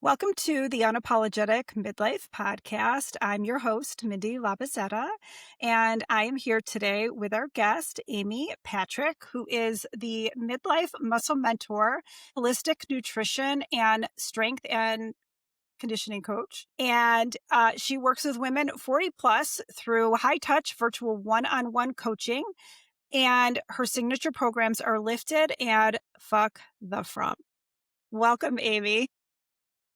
Welcome to the Unapologetic MidLife Podcast. I'm your host, Mindi Lobuzzetta, and I am here today with our guest, Amy Patrick, who is the Midlife Muscle Mentor, holistic nutrition and strength and conditioning coach. And she works with women 40 plus through high touch virtual one-on-one coaching. And her signature programs are Lifted and Fuck the Front. Welcome, Amy.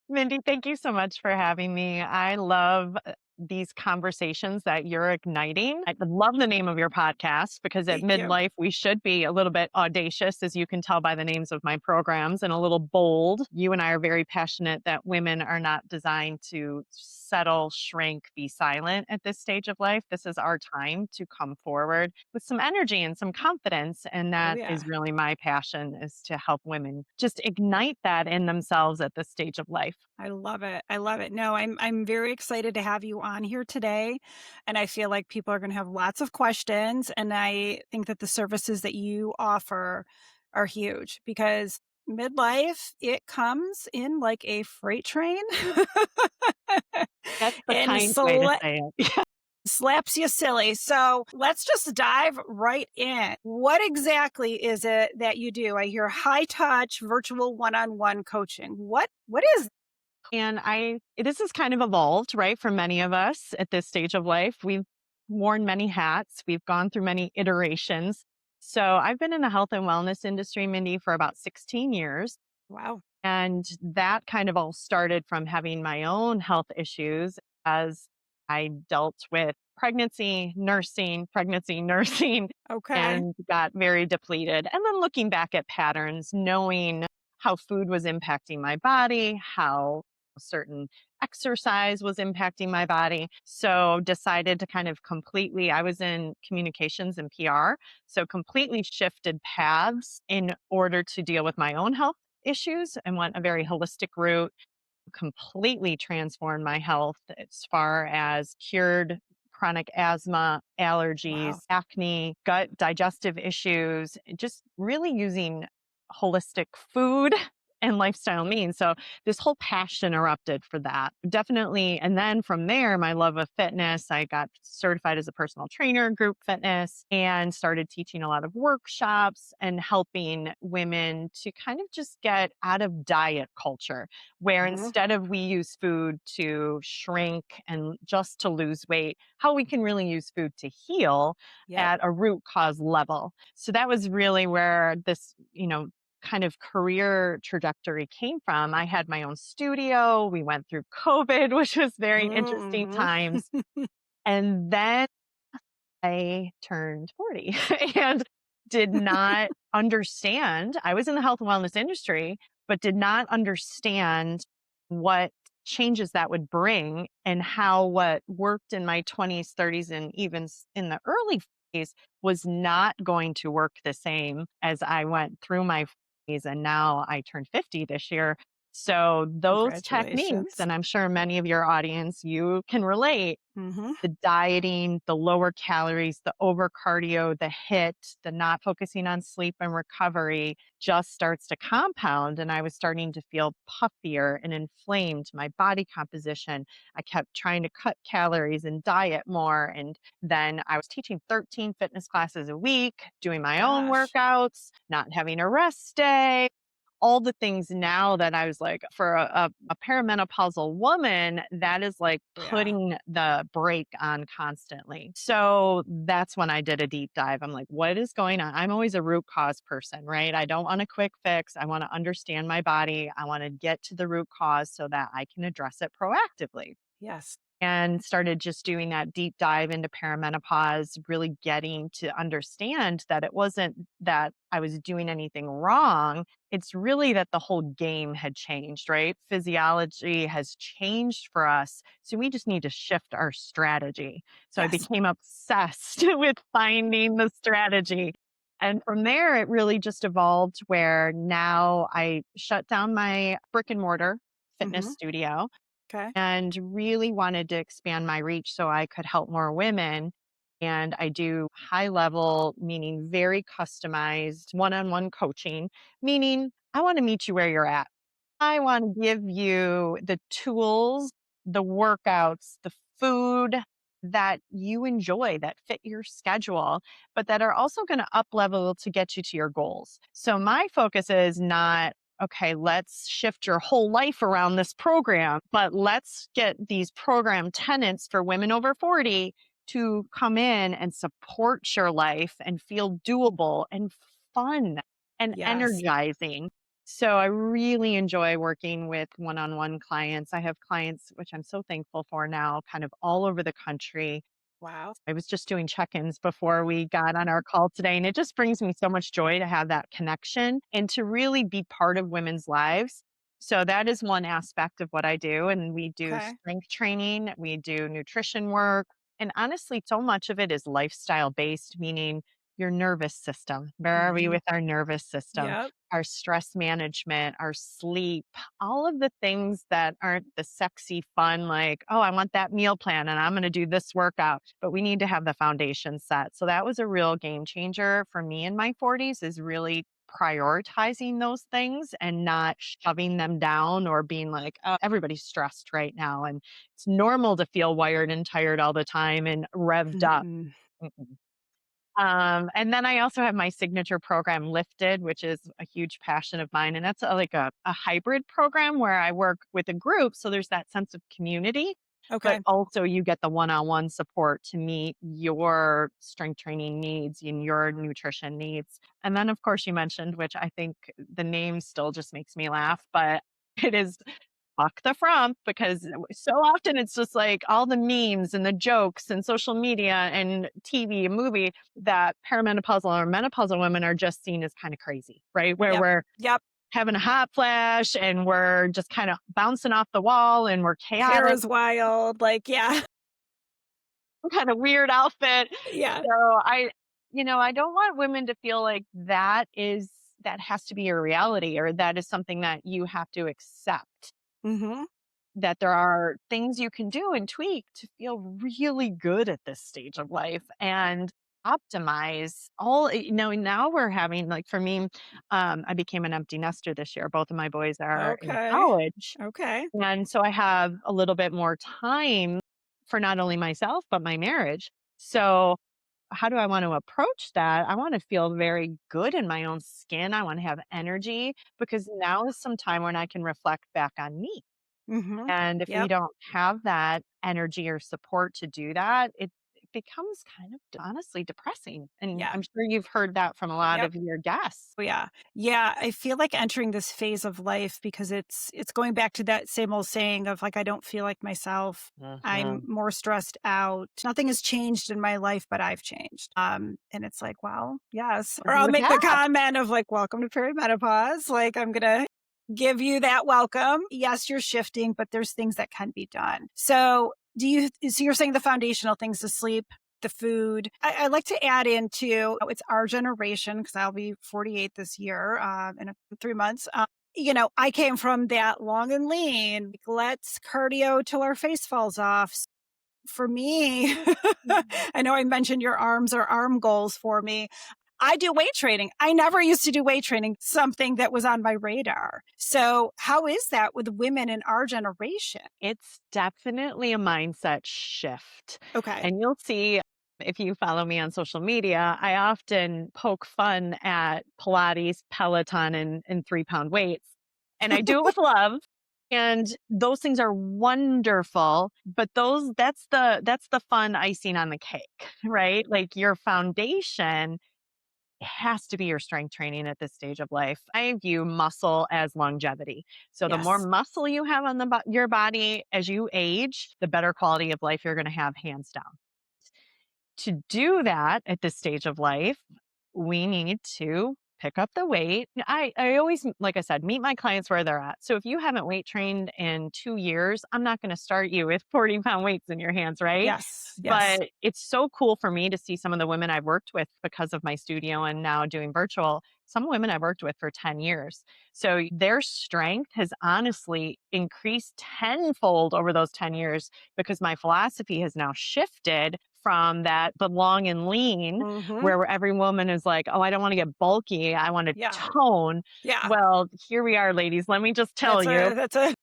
Mindy, thank you so much for having me. I love these conversations that you're igniting. I love the name of your podcast because at Thank you. midlife, we should be a little bit audacious, as you can tell by the names of my programs, and a little bold. You and I are very passionate that women are not designed to settle, shrink, be silent at this stage of life. This is our time to come forward with some energy and some confidence. And Oh, that yeah. is really my passion, is to help women just ignite that in themselves at this stage of life. I love it. I love it. No, I'm very excited to have you on here today, and I feel like people are going to have lots of questions, and I think that the services that you offer are huge because midlife, it comes in like a freight train That's the and kind way to say it. slaps you silly. So let's just dive right in. What exactly is it that you do? I hear high touch virtual one-on-one coaching. What is And this has kind of evolved, right? For many of us at this stage of life, we've worn many hats. We've gone through many iterations. So I've been in the health and wellness industry, Mindy, for about 16 years. wow. And that kind of all started from having my own health issues as I dealt with pregnancy, nursing, Okay. and got very depleted. And then looking back at patterns, knowing how food was impacting my body, how certain exercise was impacting my body. So decided to kind of I was in communications and PR, so completely shifted paths in order to deal with my own health issues and went a very holistic route, completely transformed my health as far as cured chronic asthma, allergies, Wow. acne, gut digestive issues, just really using holistic food and lifestyle means. So this whole passion erupted for that. Definitely. And then from there, my love of fitness, I got certified as a personal trainer, group fitness, and started teaching a lot of workshops and helping women to kind of just get out of diet culture, where Mhm. instead of we use food to shrink and just to lose weight, how we can really use food to heal Yep. at a root cause level. So that was really where this, kind of career trajectory came from. I had my own studio. We went through COVID, which was very interesting Mhm. times. And then I turned 40 and did not understand. I was in the health and wellness industry, but did not understand what changes that would bring and how what worked in my 20s, 30s, and even in the early 40s was not going to work the same as I went through my 40s. And now I turned 50 this year. So those techniques, Congratulations. and I'm sure many of your audience, you can relate, Mhm. the dieting, the lower calories, the over cardio, the hit, the not focusing on sleep and recovery just starts to compound. And I was starting to feel puffier and inflamed, my body composition. I kept trying to cut calories and diet more. And then I was teaching 13 fitness classes a week, doing my own Gosh. workouts, not having a rest day, all the things now that I was like, for a perimenopausal woman, that is like Yeah. putting the brake on constantly. So that's when I did a deep dive. I'm like, what is going on? I'm always a root cause person, right? I don't want a quick fix. I want to understand my body. I want to get to the root cause so that I can address it proactively, Yes. and started just doing that deep dive into perimenopause, really getting to understand that it wasn't that I was doing anything wrong. It's really that the whole game had changed, right? Physiology has changed for us. So we just need to shift our strategy. So I Yes. became obsessed with finding the strategy. And from there, it really just evolved where now I shut down my brick and mortar fitness Mhm. studio Okay. and really wanted to expand my reach so I could help more women. And I do high level, meaning very customized one on one coaching, meaning I want to meet you where you're at. I want to give you the tools, the workouts, the food that you enjoy that fit your schedule, but that are also going to up level to get you to your goals. So my focus is not, okay, let's shift your whole life around this program, but let's get these program tenants for women over 40 to come in and support your life and feel doable and fun and Yes. energizing. So I really enjoy working with one-on-one clients. I have clients, which I'm so thankful for now, kind of all over the country. Wow. I was just doing check-ins before we got on our call today, and it just brings me so much joy to have that connection and to really be part of women's lives. So that is one aspect of what I do. And we do Okay. strength training, we do nutrition work, and honestly, so much of it is lifestyle based, meaning your nervous system. Where are we Hmm. with our nervous system? Yep. Our stress management, our sleep, all of the things that aren't the sexy fun, like, oh, I want that meal plan and I'm going to do this workout, but we need to have the foundation set. So that was a real game changer for me in my 40s, is really prioritizing those things and not shoving them down or being like, oh, everybody's stressed right now. And it's normal to feel wired and tired all the time and revved up. Mm-mm. Mm-mm. And then I also have my signature program Lifted, which is a huge passion of mine. And that's like a hybrid program where I work with a group. So there's that sense of community, but Okay. also you get the one-on-one support to meet your strength training needs and your nutrition needs. And then, of course, you mentioned, which I think the name still just makes me laugh, but it is Fuck the Frump, because so often it's just like all the memes and the jokes and social media and TV and movie that perimenopausal or menopausal women are just seen as kind of crazy, right? Where Yep. we're Yep. having a hot flash and we're just kind of bouncing off the wall and we're Hair chaotic, is wild. Like, yeah. kind of weird outfit. Yeah. So I don't want women to feel like that has to be your reality, or that is something that you have to accept. Hmm. That there are things you can do and tweak to feel really good at this stage of life and optimize now we're having, like, for me, I became an empty nester this year. Both of my boys are in Okay. college, Okay. and so I have a little bit more time for not only myself but my marriage. So how do I want to approach that? I want to feel very good in my own skin. I want to have energy, because now is some time when I can reflect back on me. Hmm. And if we Yep. don't have that energy or support to do that, it becomes kind of honestly depressing. And Yeah. I'm sure you've heard that from a lot Yep. of your guests. Oh, yeah. Yeah, I feel like entering this phase of life because it's going back to that same old saying of like I don't feel like myself. I'm Mhm. more stressed out. Nothing has changed in my life, but I've changed. And it's like, well, yes. Or I'll You make the have. comment of like, welcome to perimenopause. Like I'm gonna give you that welcome. Yes, you're shifting, but there's things that can be done. So you're saying the foundational things, the sleep, the food. I like to add into it's our generation because I'll be 48 this year in 3 months. I came from that long and lean. Like, let's cardio till our face falls off. For me, Mhm. I know I mentioned your arms or arm goals for me. I do weight training. I never used to do weight training, something that was on my radar. So, how is that with women in our generation? It's definitely a mindset shift. Okay. And you'll see, if you follow me on social media, I often poke fun at Pilates, Peloton, and 3 pound weights. And I do it with love. And those things are wonderful, but that's the fun icing on the cake, right? Like, your foundation has to be your strength training at this stage of life. I view muscle as longevity. So the more Yes. muscle you have on your body as you age, the better quality of life you're going to have, hands down. To do that at this stage of life, we need to pick up the weight. I always, like I said, meet my clients where they're at. So if you haven't weight trained in 2 years, I'm not going to start you with 40-pound weights in your hands, right? Yes. Yes. But it's so cool for me to see some of the women I've worked with because of my studio and now doing virtual. Some women I've worked with for 10 years. So their strength has honestly increased tenfold over those 10 years, because my philosophy has now shifted from the long and lean, Mhm. where every woman is like, oh, I don't want to get bulky. I want to Yeah. tone. Yeah. Well, here we are, ladies. Let me just tell you, That's a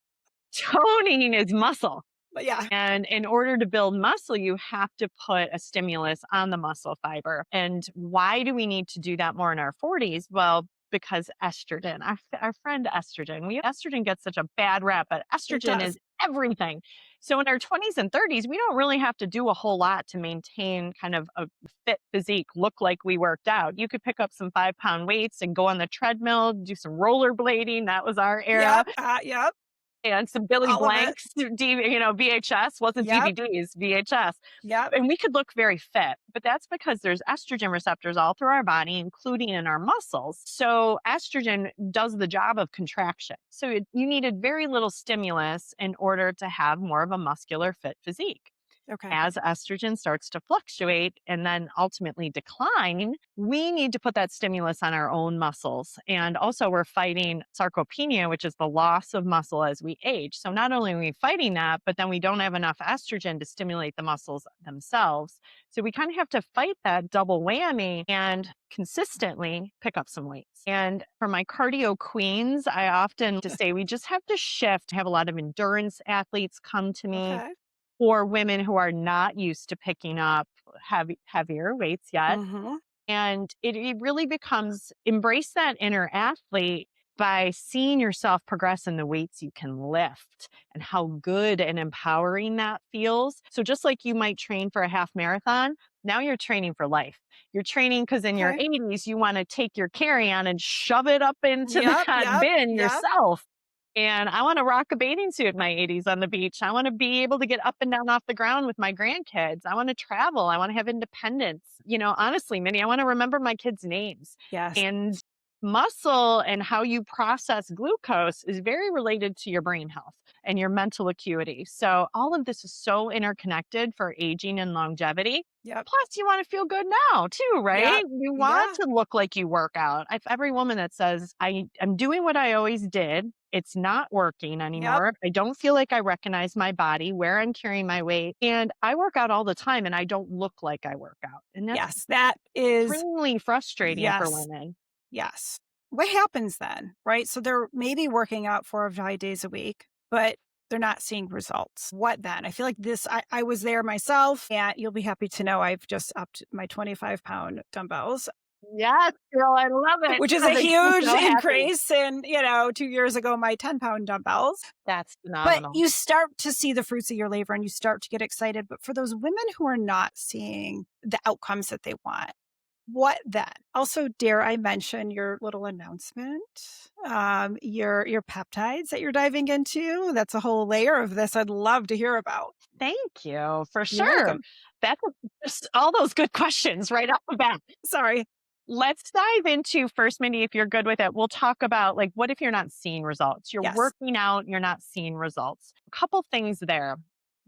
toning is muscle. but yeah. And in order to build muscle, you have to put a stimulus on the muscle fiber. And why do we need to do that more in our 40s? Well, because estrogen, our friend estrogen gets such a bad rap, but It estrogen does. is everything. So in our 20s and 30s, we don't really have to do a whole lot to maintain kind of a fit physique, look like we worked out. You could pick up some 5-pound weights and go on the treadmill, do some rollerblading. That was our era, Yep. Yep. and some Billy All of it. Blanks, VHS, wasn't Yep. DVDs, VHS. Yep. And we could look very fit, but that's because there's estrogen receptors all through our body, including in our muscles. So estrogen does the job of contraction. So you needed very little stimulus in order to have more of a muscular fit physique. Okay. As estrogen starts to fluctuate and then ultimately decline, we need to put that stimulus on our own muscles. And also, we're fighting sarcopenia, which is the loss of muscle as we age. So, not only are we fighting that, but then we don't have enough estrogen to stimulate the muscles themselves. So, we kind of have to fight that double whammy and consistently pick up some weights. And for my cardio queens, I often to say we just have to shift. I have a lot of endurance athletes come to me, Okay. or women who are not used to picking up heavier weights yet. Mhm. And it really becomes embrace that inner athlete by seeing yourself progress in the weights you can lift and how good and empowering that feels. So, just like you might train for a half marathon, now you're training for life. You're training because in your Okay. 80s, you want to take your carry on and shove it up into Yep. that Yep. bin Yep. yourself. And I want to rock a bathing suit in my 80s on the beach. I want to be able to get up and down off the ground with my grandkids. I want to travel. I want to have independence. Honestly, Minnie, I want to remember my kids' names. Yes. And muscle and how you process glucose is very related to your brain health and your mental acuity. So all of this is so interconnected for aging and longevity. Yep. Plus, you want to feel good now too, Yep. right? You want Yeah. to look like you work out. Every woman that says, I'm doing what I always did, it's not working Yep. anymore. I don't feel like I recognize my body, where I'm carrying my weight. And I work out all the time and I don't look like I work out. And that's Yes. That is extremely frustrating for yes. women. Yes. What happens then, right? So they're maybe working out 4 or 5 days a week, but they're not seeing results. What then? I feel like I was there myself, and you'll be happy to know I've just upped my 25-pound dumbbells, Yes, girl, I love it. which is That a makes me huge so happy. increase in, 2 years ago, my 10-pound dumbbells. That's But phenomenal. you start to see the fruits of your labor and you start to get excited. But for those women who are not seeing the outcomes that they want, what then? Also, dare I mention your little announcement, your peptides that you're diving into? That's a whole layer of this I'd love to hear about. Thank you for You're sure. welcome. That's just all those good questions right off the bat. Sorry. Let's dive into first, Mindy, if you're good with it. We'll talk about like, what if you're not seeing results? You're Yes. working out, you're not seeing results. A couple things there.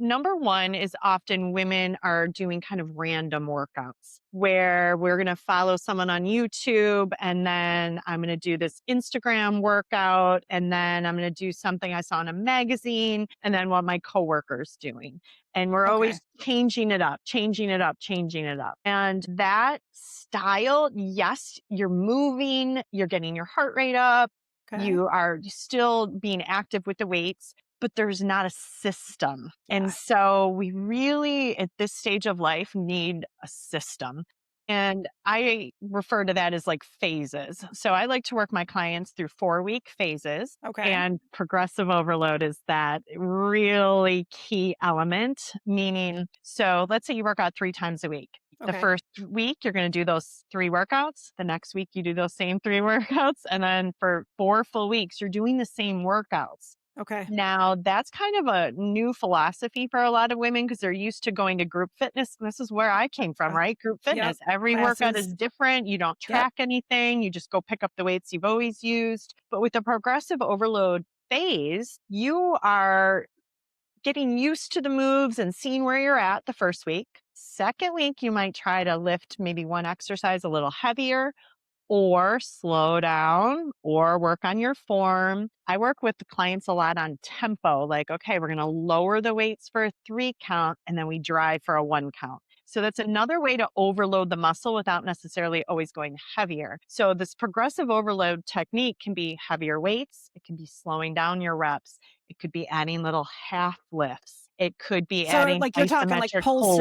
Number one is often women are doing kind of random workouts where we're going to follow someone on YouTube and then I'm going to do this Instagram workout and then I'm going to do something I saw in a magazine and then what my coworker's doing. And we're Okay. always changing it up, changing it up, changing it up. And that style, yes, you're moving, you're getting your heart rate up, Okay. you are still being active with the weights, but there's not a system. And Yes. so we really, at this stage of life, need a system. And I refer to that as like phases. So I like to work my clients through 4-week phases. Okay. And progressive overload is that really key element, meaning, so let's say you work out 3 times a week. The Okay. first week, you're going to do those 3 workouts. The next week, you do those same 3 workouts. And then for 4 full weeks, you're doing the same workouts. Okay. Now, that's kind of a new philosophy for a lot of women because they're used to going to group fitness. And this is where I came from, Uh, right? Group Yep. fitness. Every workout Classes. is different. You don't Yep. track anything. You just go pick up the weights you've always used. But with the progressive overload phase, you are getting used to the moves and seeing where you're at the first week. Second week, you might try to lift maybe one exercise a little heavier or slow down or work on your form. I work with the clients a lot on tempo, like, okay, we're going to lower the weights for a 3 count and then we drive for a 1 count. So that's another way to overload the muscle without necessarily always going heavier. So this progressive overload technique can be heavier weights. It can be slowing down your reps. It could be adding little half lifts. It could be So, adding like, you're talking isometric hold.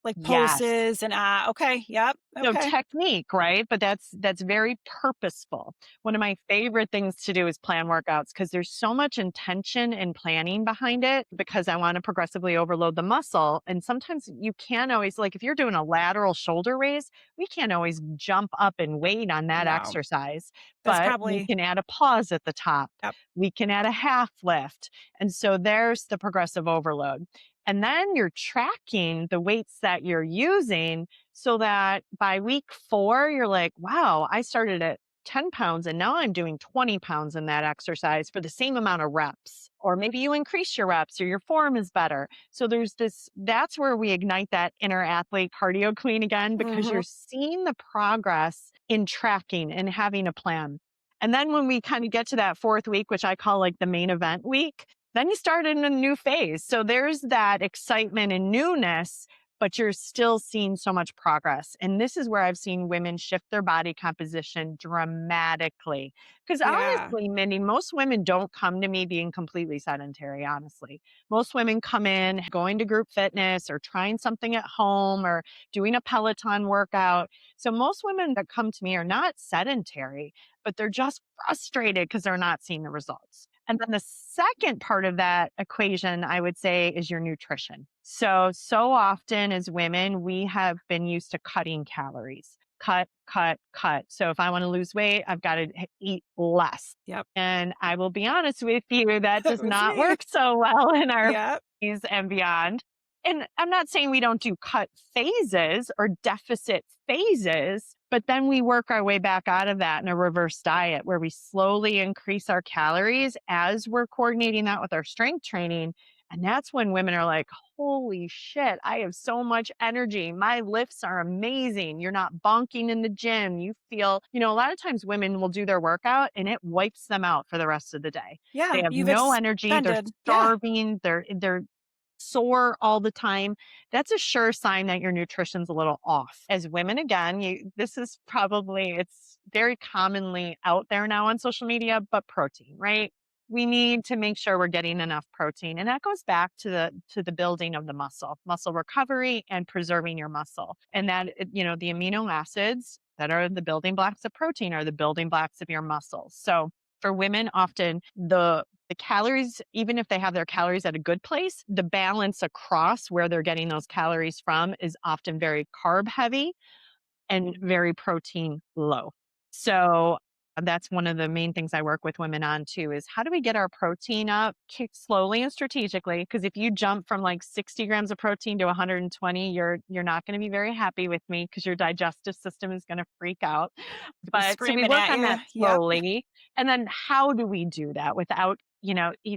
like Yes. pulses and, okay, yep, So okay. technique, right? But that's very purposeful. One of my favorite things to do is plan workouts because there's so much intention and planning behind it because I want to progressively overload the muscle. And sometimes you can't always, like if you're doing a lateral shoulder raise, we can't always jump up and wait on that No, exercise, that's but we probably can add a pause at the top. yep. We can add a half lift. And so there's the progressive overload. And then you're tracking the weights that you're using so that by week 4, you're like, wow, I started at 10 pounds and now I'm doing 20 pounds in that exercise for the same amount of reps. Or maybe you increase your reps or your form is better. So there's this, that's where we ignite that inner athlete cardio queen again, because Mhm. you're seeing the progress in tracking and having a plan. And then when we kind of get to that 4th week, which I call like the main event week, then you start in a new phase. So there's that excitement and newness, but you're still seeing so much progress. And this is where I've seen women shift their body composition dramatically. Because Yeah. honestly, Mindy, most women don't come to me being completely sedentary, honestly. Most women come in going to group fitness or trying something at home or doing a Peloton workout. So most women that come to me are not sedentary, but they're just frustrated because they're not seeing the results. And then the second part of that equation, I would say, is your nutrition. So often as women, we have been used to cutting calories, cut, cut, cut. So if I want to lose weight, I've got to eat less. Yep. And I will be honest with you, that That does was not me. work so well in our Yep. 40s and beyond. And I'm not saying we don't do cut phases or deficit phases, but then we work our way back out of that in a reverse diet where we slowly increase our calories as we're coordinating that with our strength training. And that's when women are like, holy shit, I have so much energy. My lifts are amazing. You're not bonking in the gym. You feel, a lot of times women will do their workout and it wipes them out for the rest of the day. They Yeah, have you've no energy. They're expended. Yeah. starving. They're sore all the time. That's a sure sign that your nutrition's a little off. As women, again, this is probably, it's very commonly out there now on social media, but protein, right? We need to make sure we're getting enough protein. And that goes back to the building of the muscle recovery and preserving your muscle. And that, the amino acids that are the building blocks of protein are the building blocks of your muscles. So for women, often the calories, even if they have their calories at a good place, the balance across where they're getting those calories from is often very carb heavy and very protein low. So that's one of the main things I work with women on too is how do we get our protein up slowly and strategically? Because if you jump from like 60 grams of protein to 120, you're not going to be very happy with me because your digestive system is going to freak out. Be But so we screaming work at on you. that Yep. slowly. And then how do we do that without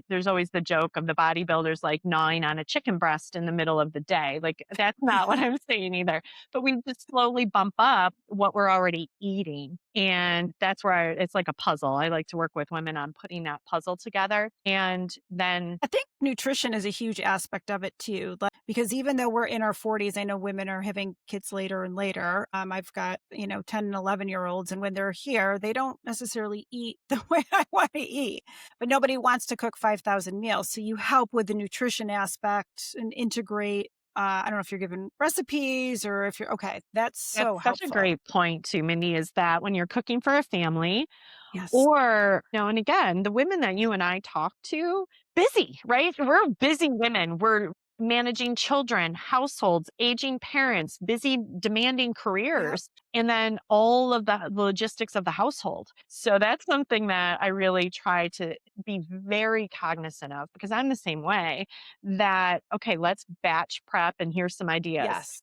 there's always the joke of the bodybuilders like gnawing on a chicken breast in the middle of the day. Like that's not what I'm saying either, but we just slowly bump up what we're already eating. And that's where it's like a puzzle. I like to work with women on putting that puzzle together. And then, I think nutrition is a huge aspect of it too, like, because even though we're in our 40s, I know women are having kids later and later. I've got, 10 and 11-year-olds, and when they're here, they don't necessarily eat the way I want to eat, but nobody wants to cook 5,000 meals. So you help with the nutrition aspect and integrate. I don't know if you're given recipes or if you're okay. That's that's so such a helpful. great point too, Mindy, is that when you're cooking for a family, Yes. or, and again, the women that you and I talk to, busy, right? We're busy women. We're managing children, households, aging parents, busy, demanding Yep. careers, and then all of the logistics of the household. So that's something that I really try to be very cognizant of because I'm the same way that, okay, let's batch prep and here's some ideas. Yes.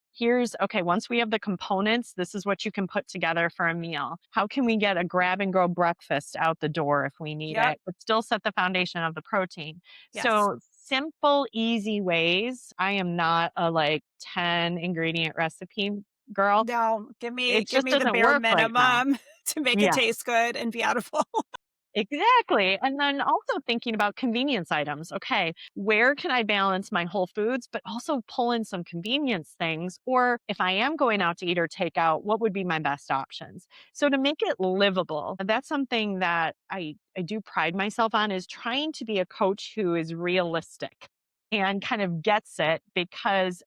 Okay, once we have the components, this is what you can put together for a meal. How can we get a grab and go breakfast out the door if we need Yep. it, but still set the foundation of the protein? Yes. So simple, easy ways. I am not a like 10 ingredient recipe girl. No, It give just me the doesn't bare work like that. minimum to make it Yeah. taste good and be edible. Exactly. And then also thinking about convenience items. Okay, where can I balance my whole foods, but also pull in some convenience things? Or if I am going out to eat or take out, what would be my best options? So to make it livable, that's something that I do pride myself on is trying to be a coach who is realistic and kind of gets it because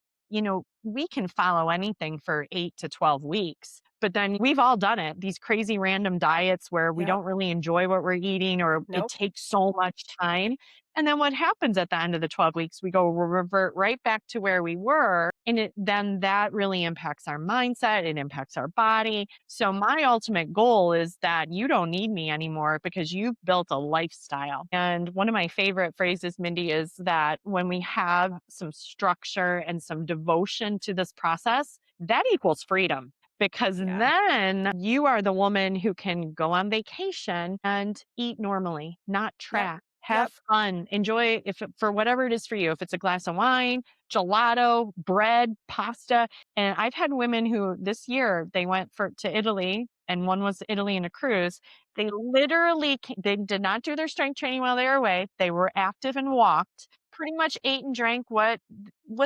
we can follow anything for 8 to 12 weeks, but then we've all done it. These crazy random diets where we Yep. don't really enjoy what we're eating or it Nope. takes so much time. And then what happens at the end of the 12 weeks, we go revert right back to where we were. And then that really impacts our mindset. It impacts our body. So my ultimate goal is that you don't need me anymore because you've built a lifestyle. And one of my favorite phrases, Mindy, is that when we have some structure and some devotion to this process, that equals freedom because Yeah. then you are the woman who can go on vacation and eat normally, not Yep. track. Have Yep. fun, enjoy for whatever it is for you. If it's a glass of wine, gelato, bread, pasta. And I've had women who this year they went to Italy, and one was Italy in a cruise. They literally they did not do their strength training while they were away. They were active and walked. Pretty much ate and drank what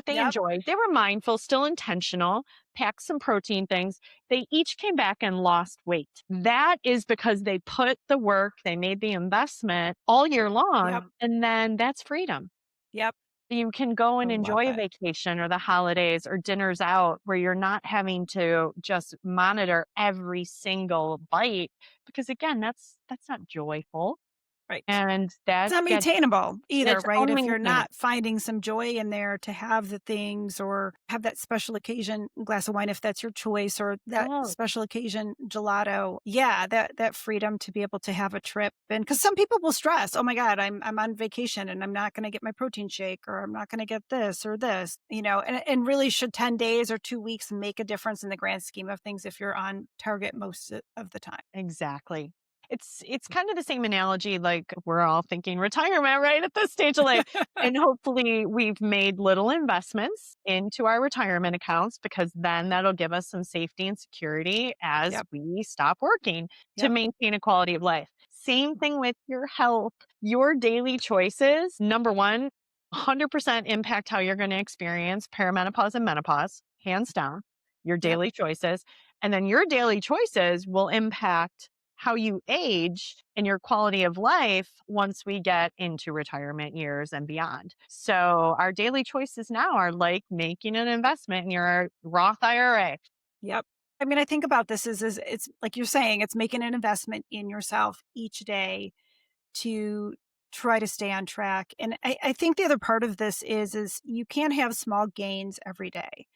they Yep. enjoyed. They were mindful, still intentional, packed some protein things. They each came back and lost weight. That is because they put the work, they made the investment all year Yep. long, and then that's freedom. Yep. You can go I and love enjoy a it. vacation or the holidays or dinners out where you're not having to just monitor every single bite because again, that's not joyful Right. and It's that not gets maintainable either, it's right? If you're unmaintainable. not finding some joy in there to have the things or have that special occasion glass of wine if that's your choice or that Oh, special occasion gelato. Yeah, that freedom to be able to have a trip. And cuz some people will stress, "Oh my god, I'm on vacation and I'm not going to get my protein shake or I'm not going to get this or this." And really should 10 days or 2 weeks make a difference in the grand scheme of things if you're on target most of the time. exactly. It's kind of the same analogy like we're all thinking retirement right at this stage of life. And hopefully we've made little investments into our retirement accounts because then that'll give us some safety and security as Yep. we stop working to Yep. maintain a quality of life. Same thing with your health. Your daily choices, number one, 100% impact how you're going to experience perimenopause and menopause, hands down, your Yep. daily choices. And then your daily choices will impact how you age and your quality of life once we get into retirement years and beyond. So, our daily choices now are like making an investment in your Roth IRA. Yep. I mean, I think about this is it's like you're saying, it's making an investment in yourself each day to try to stay on track. And I think the other part of this is you can't have small gains every day.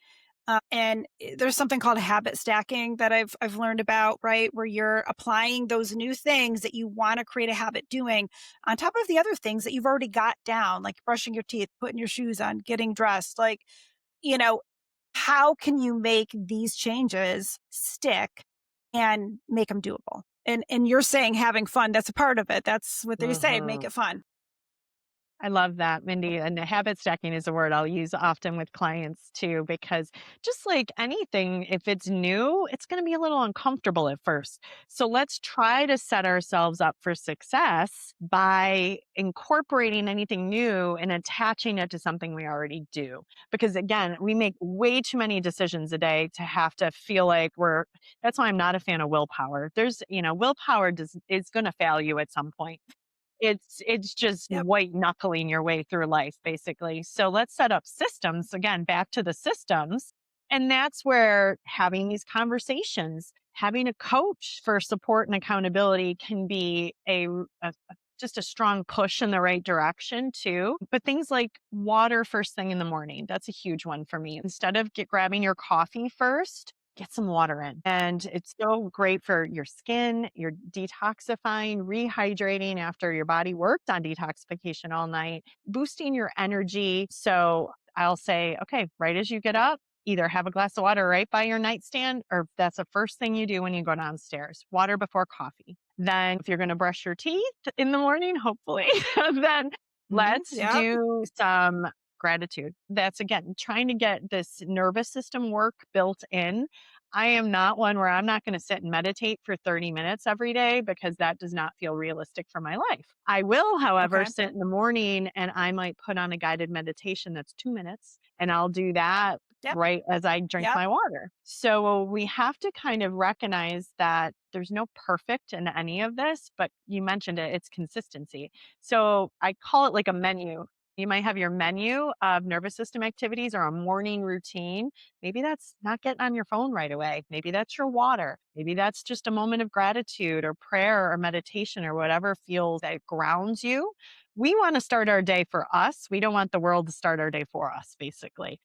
There's something called habit stacking that I've learned about, right? Where you're applying those new things that you want to create a habit doing on top of the other things that you've already got down, like brushing your teeth, putting your shoes on, getting dressed. You know, how can you make these changes stick and make them doable? And you're saying having fun, that's a part of it. That's what they say, make Mhm. it fun. I love that, Mindy. And habit stacking is a word I'll use often with clients too, because just like anything, if it's new, it's going to be a little uncomfortable at first. So let's try to set ourselves up for success by incorporating anything new and attaching it to something we already do. Because again, we make way too many decisions a day to have to feel like that's why I'm not a fan of willpower. Willpower is going to fail you at some point. It's just Yep. white knuckling your way through life, basically. So let's set up systems, again, back to the systems. And that's where having these conversations, having a coach for support and accountability can be just a strong push in the right direction too. But things like water first thing in the morning, that's a huge one for me. Instead of grabbing your coffee first, get some water in. And it's so great for your skin. You're detoxifying, rehydrating after your body worked on detoxification all night, boosting your energy. So I'll say, okay, right as you get up, either have a glass of water right by your nightstand, or that's the first thing you do when you go downstairs, water before coffee. Then, if you're going to brush your teeth in the morning, hopefully, then let's Yep. do some gratitude. That's again trying to get this nervous system work built in. I am not one where I'm not going to sit and meditate for 30 minutes every day because that does not feel realistic for my life. I will, however, Okay. sit in the morning and I might put on a guided meditation that's 2 minutes and I'll do that Yep. right as I drink Yep. my water. So we have to kind of recognize that there's no perfect in any of this, but you mentioned it, it's consistency. So I call it like a menu. You might have your menu of nervous system activities or a morning routine. Maybe that's not getting on your phone right away. Maybe that's your water. Maybe that's just a moment of gratitude or prayer or meditation or whatever feels that grounds you. We want to start our day for us. We don't want the world to start our day for us, basically.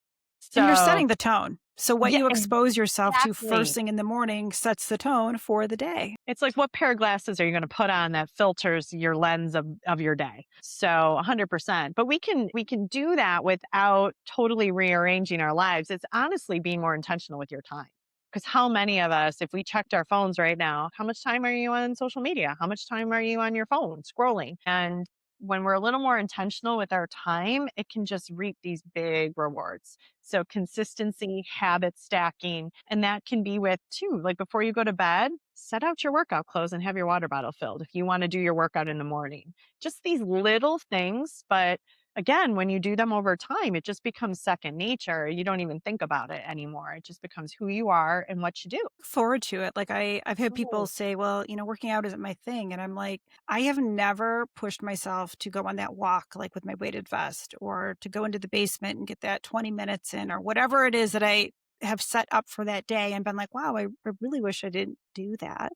And you're So, setting the tone. So what yeah, you expose yourself to first exactly. thing in the morning sets the tone for the day. It's like what pair of glasses are you going to put on that filters your lens of your day? So 100%. But we can do that without totally rearranging our lives. It's honestly being more intentional with your time. Because how many of us, if we checked our phones right now, how much time are you on social media? How much time are you on your phone scrolling? And when we're a little more intentional with our time, it can just reap these big rewards. So consistency, habit stacking, and that can be with too, like before you go to bed, set out your workout clothes and have your water bottle filled if you want to do your workout in the morning. Just these little things, but again, when you do them over time, it just becomes second nature. You don't even think about it anymore. It just becomes who you are and what you do. Forward to it. Like I've had people Oh, say, well, working out isn't my thing. And I'm like, I have never pushed myself to go on that walk, like with my weighted vest, or to go into the basement and get that 20 minutes in, or whatever it is that I have set up for that day and been like, wow, I really wish I didn't do that.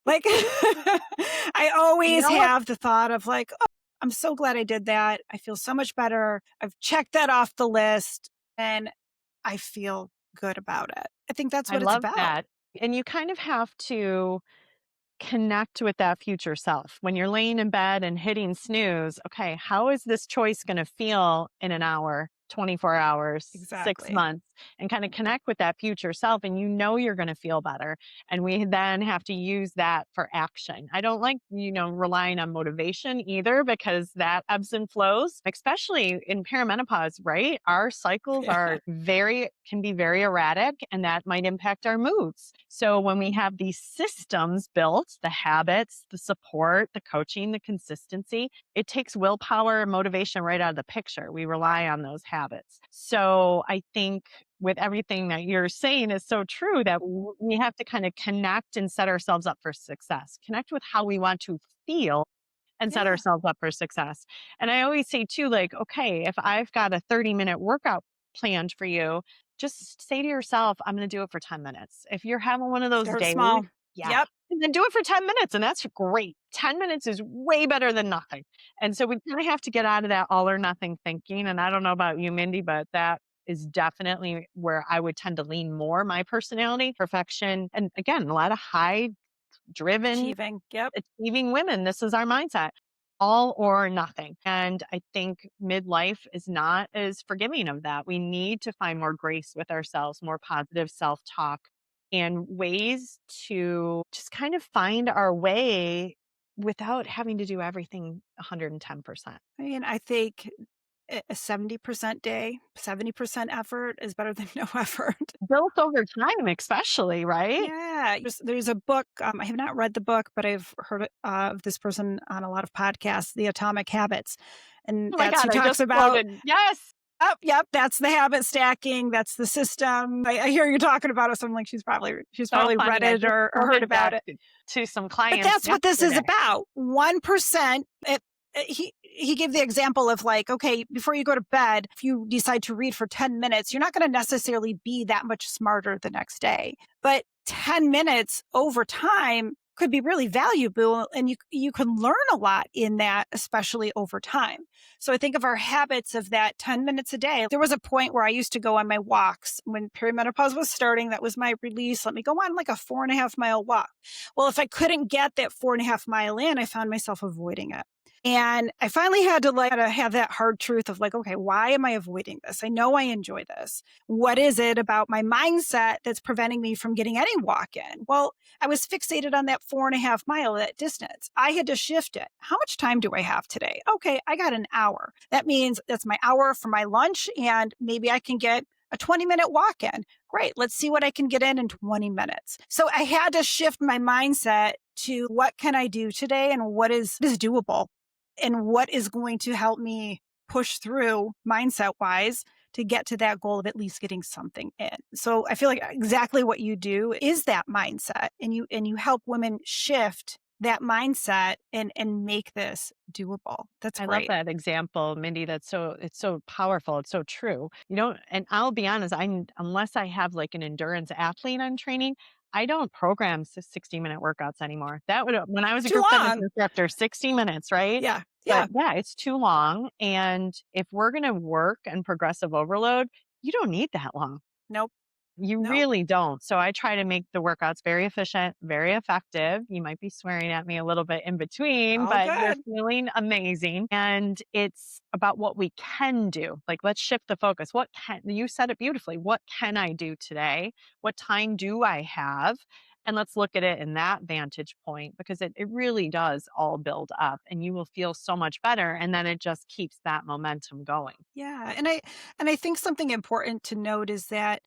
Like I you always know what? have the thought of like, oh, I'm so glad I did that. I feel so much better. I've checked that off the list and I feel good about it. I think that's I what it's love about. that. And you kind of have to connect with that future self. When you're laying in bed and hitting snooze, okay, how is this choice going to feel in an hour, 24 hours, 6 Exactly. months? And kind of connect with that future self. And you know you're going to feel better. And we then have to use that for action. I don't like, relying on motivation either because that ebbs and flows, especially in perimenopause, right? Our cycles Yeah. can be very erratic and that might impact our moods. So when we have these systems built, the habits, the support, the coaching, the consistency, it takes willpower and motivation right out of the picture. We rely on those habits. So I think with everything that you're saying is so true that we have to kind of connect and set ourselves up for success, connect with how we want to feel and set Yeah. ourselves up for success. And I always say too, like, okay, if I've got a 30-minute workout planned for you, just say to yourself, I'm going to do it for 10 minutes. If you're having one of those Start days, small. yeah. Yep. And then do it for 10 minutes. And that's great. 10 minutes is way better than nothing. And so we kind of have to get out of that all or nothing thinking. And I don't know about you, Mindy, but that is definitely where I would tend to lean more my personality, perfection. And again, a lot of high driven Achieving. Yep. achieving women. This is our mindset. All or nothing. And I think midlife is not as forgiving of that. We need to find more grace with ourselves, more positive self talk, and ways to just kind of find our way without having to do everything 110%. I mean, I think a 70% day, 70% effort is better than no effort. Built over time, especially, right? Yeah. There's a book. I have not read the book, but I've heard of this person on a lot of podcasts, The Atomic Habits. And Oh my that's, God, he I talks just about, quoted. Yes. yep, that's the habit stacking. That's the system. I hear you talking about it. So I'm like, she's So probably read funny. I it just or heard quoted about that it. to some But clients that's what this is yesterday. about. 1%. He gave the example of like, okay, before you go to bed, if you decide to read for 10 minutes, you're not going to necessarily be that much smarter the next day. But 10 minutes over time could be really valuable and you can learn a lot in that, especially over time. So I think of our habits of that 10 minutes a day. There was a point where I used to go on my walks when perimenopause was starting. That was my release. Let me go on like a 4.5 mile walk. Well, if I couldn't get that 4.5 mile in, I found myself avoiding it. And I finally had to have that hard truth of like, okay, why am I avoiding this? I know I enjoy this. What is it about my mindset that's preventing me from getting any walk in? Well, I was fixated on that 4.5 mile, that distance. I had to shift it. How much time do I have today? Okay, I got an hour. That means that's my hour for my lunch. And maybe I can get a 20-minute walk in. Great. Let's see what I can get in 20 minutes. So I had to shift my mindset to what can I do today and what is doable and what is going to help me push through mindset wise to get to that goal of at least getting something in. So I feel like exactly what you do is that mindset, and you help women shift that mindset and make this doable. That's I love great. that example, Mindy. It's so powerful. It's so true. And I'll be honest, unless I have like an endurance athlete I'm training, I don't program 60-minute workouts anymore. That would, when I was a Too group fitness long. instructor, 60 minutes, right? Yeah. Yeah. But yeah, it's too long. And if we're going to work and progressive overload, you don't need that long. Nope. You Nope. really don't. So I try to make the workouts very efficient, very effective. You might be swearing at me a little bit in between, All but you're good. feeling amazing. And it's about what we can do. Like, let's shift the focus. You said it beautifully. What can I do today? What time do I have? And let's look at it in that vantage point, because it really does all build up and you will feel so much better. And then it just keeps that momentum going. Yeah. And I think something important to note is that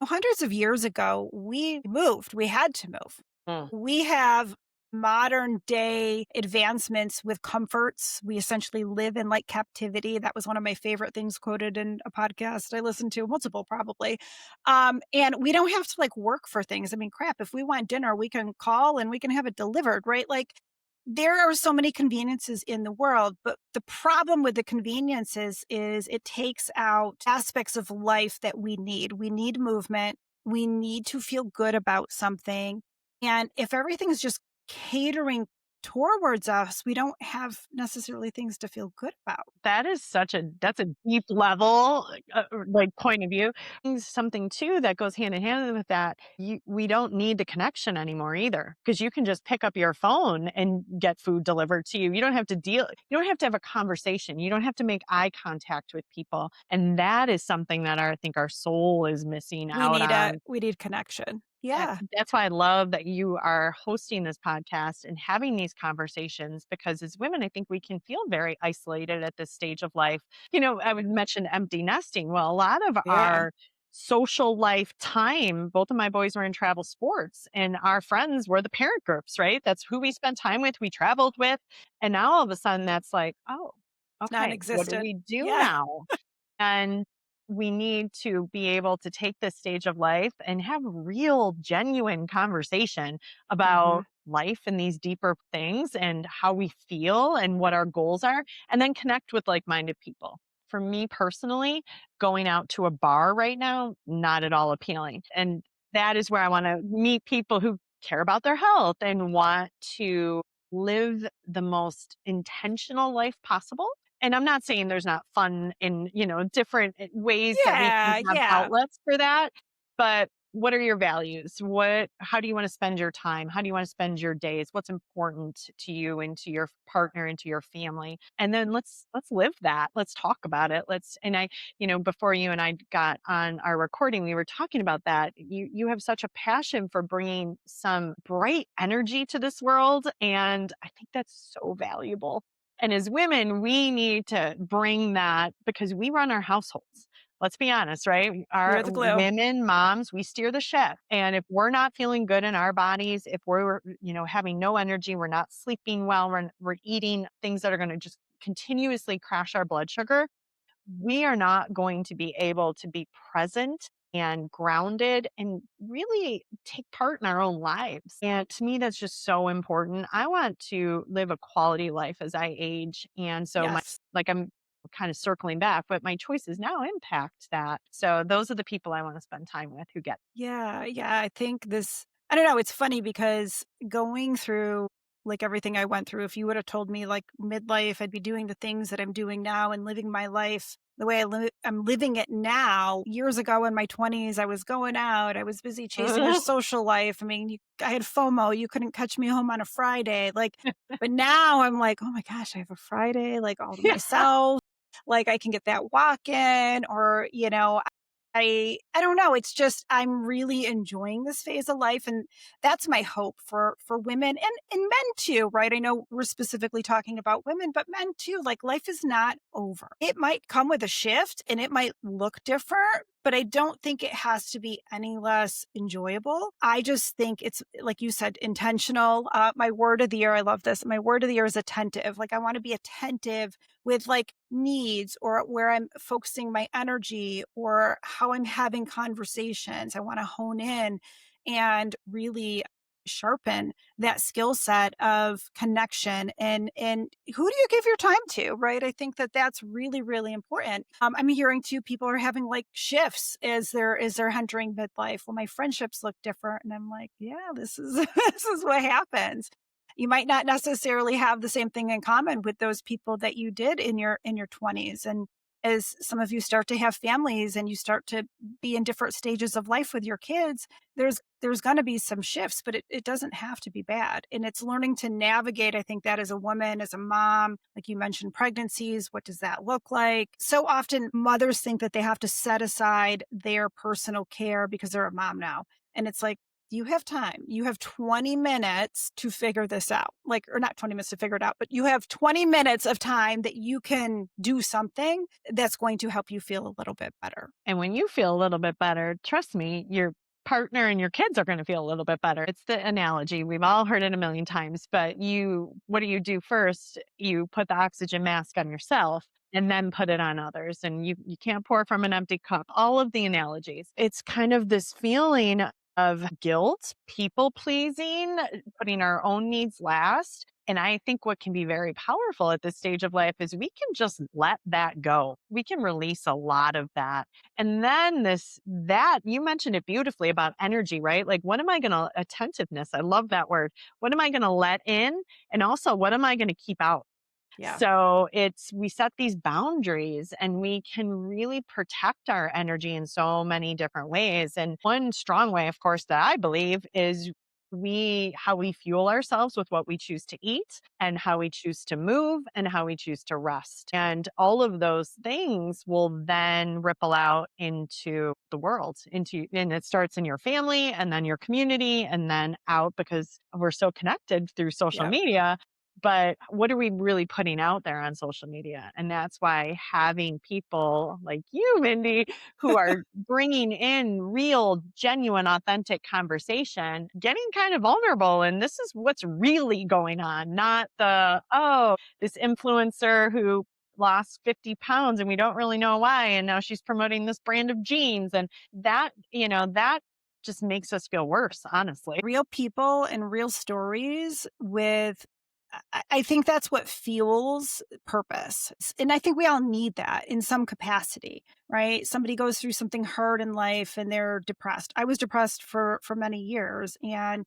hundreds of years ago, we moved. We had to move. Mm. We have modern day advancements with comforts. We essentially live in like captivity. That was one of my favorite things quoted in a podcast I listened to, multiple probably. And we don't have to like work for things. I mean, crap, if we want dinner, we can call and we can have it delivered, right? Like there are so many conveniences in the world, but the problem with the conveniences is it takes out aspects of life that we need. We need movement. We need to feel good about something. And if everything's just catering towards us, we don't have necessarily things to feel good about. That's a deep level, like point of view. Something too that goes hand in hand with that. We don't need the connection anymore either, because you can just pick up your phone and get food delivered to you. You don't have to deal. You don't have to have a conversation. You don't have to make eye contact with people, and that is something that I think our soul is missing out on. We need connection. And Yeah. that's why I love that you are hosting this podcast and having these conversations, because as women, I think we can feel very isolated at this stage of life. I would mention empty nesting. Well, a lot of Yeah. our social life time, both of my boys were in travel sports and our friends were the parent groups, right? That's who we spent time with, we traveled with. And now all of a sudden that's like, oh, okay, what do Non-existent. we do Yeah. now? And we need to be able to take this stage of life and have real, genuine conversation about Mhm. life and these deeper things and how we feel and what our goals are, and then connect with like minded people. For me personally, going out to a bar right now, not at all appealing. And that is where I want to meet people who care about their health and want to live the most intentional life possible. And I'm not saying there's not fun in, different ways that we can Yeah, have yeah. outlets for that, but what are your values? How do you want to spend your time? How do you want to spend your days? What's important to you and to your partner and to your family? And then let's live that. Let's talk about it. Before you and I got on our recording, we were talking about that. You have such a passion for bringing some bright energy to this world, and I think that's so valuable. And as women, we need to bring that, because we run our households. Let's be honest, right? You're Our the glue. women, moms, we steer the ship. And if we're not feeling good in our bodies, if we're, having no energy, we're not sleeping well, we're eating things that are going to just continuously crash our blood sugar, we are not going to be able to be present and grounded and really take part in our own lives. And to me, that's just so important. I want to live a quality life as I age. And so Yes. I'm kind of circling back, but my choices now impact that. So those are the people I want to spend time with who get. Yeah, yeah, I think I don't know, it's funny because going through, like, everything I went through, if you would have told me, like, midlife, I'd be doing the things that I'm doing now and living my life the way I'm living it now. Years ago in my 20s, I was going out, I was busy chasing a social life. I mean, I had FOMO, you couldn't catch me home on a Friday, like, but now I'm like, "Oh my gosh, I have a Friday, like, all to Yeah. myself." Like, I can get that walk in or, I don't know, it's just I'm really enjoying this phase of life, and that's my hope for women and men too, right? I know we're specifically talking about women, but men too, like, life is not over. It might come with a shift, and it might look different, but I don't think it has to be any less enjoyable. I just think it's, like you said, intentional. My word of the year, I love this. My word of the year is attentive. Like I want to be attentive with like needs or where I'm focusing my energy or how I'm having conversations. I want to hone in and really sharpen that skill set of connection and who do you give your time to, right? I think that that's really really important. I'm hearing too people are having like shifts as they're entering midlife. Well, my friendships look different and I'm like, yeah, this is this is what happens. You might not necessarily have the same thing in common with those people that you did in your 20s, and as some of you start to have families and you start to be in different stages of life with your kids, there's going to be some shifts, but it doesn't have to be bad. And it's learning to navigate. I think that as a woman, as a mom, like you mentioned, pregnancies, what does that look like? So often mothers think that they have to set aside their personal care because they're a mom now. And it's like, you have time. You have 20 minutes to figure this out. Like, or not 20 minutes to figure it out, but you have 20 minutes of time that you can do something that's going to help you feel a little bit better. And when you feel a little bit better, trust me, your partner and your kids are going to feel a little bit better. It's the analogy. We've all heard it a million times, but what do you do first? You put the oxygen mask on yourself and then put it on others. And you can't pour from an empty cup. All of the analogies. It's kind of this feeling of guilt, people pleasing, putting our own needs last. And I think what can be very powerful at this stage of life is we can just let that go. We can release a lot of that. And then that you mentioned it beautifully about energy, right? Like, what am I going to, attentiveness? I love that word. What am I going to let in? And also, what am I going to keep out? Yeah. So we set these boundaries and we can really protect our energy in so many different ways. And one strong way, of course, that I believe is how we fuel ourselves with what we choose to eat and how we choose to move and how we choose to rest. And all of those things will then ripple out into the world, and it starts in your family and then your community and then out because we're so connected through social Yeah. media. But what are we really putting out there on social media? And that's why having people like you, Mindi, who are bringing in real, genuine, authentic conversation, getting kind of vulnerable. And this is what's really going on, not this influencer who lost 50 pounds and we don't really know why. And now she's promoting this brand of jeans. And that just makes us feel worse, honestly. Real people and real stories with I think that's what fuels purpose. And I think we all need that in some capacity, right? Somebody goes through something hard in life and they're depressed. I was depressed for many years and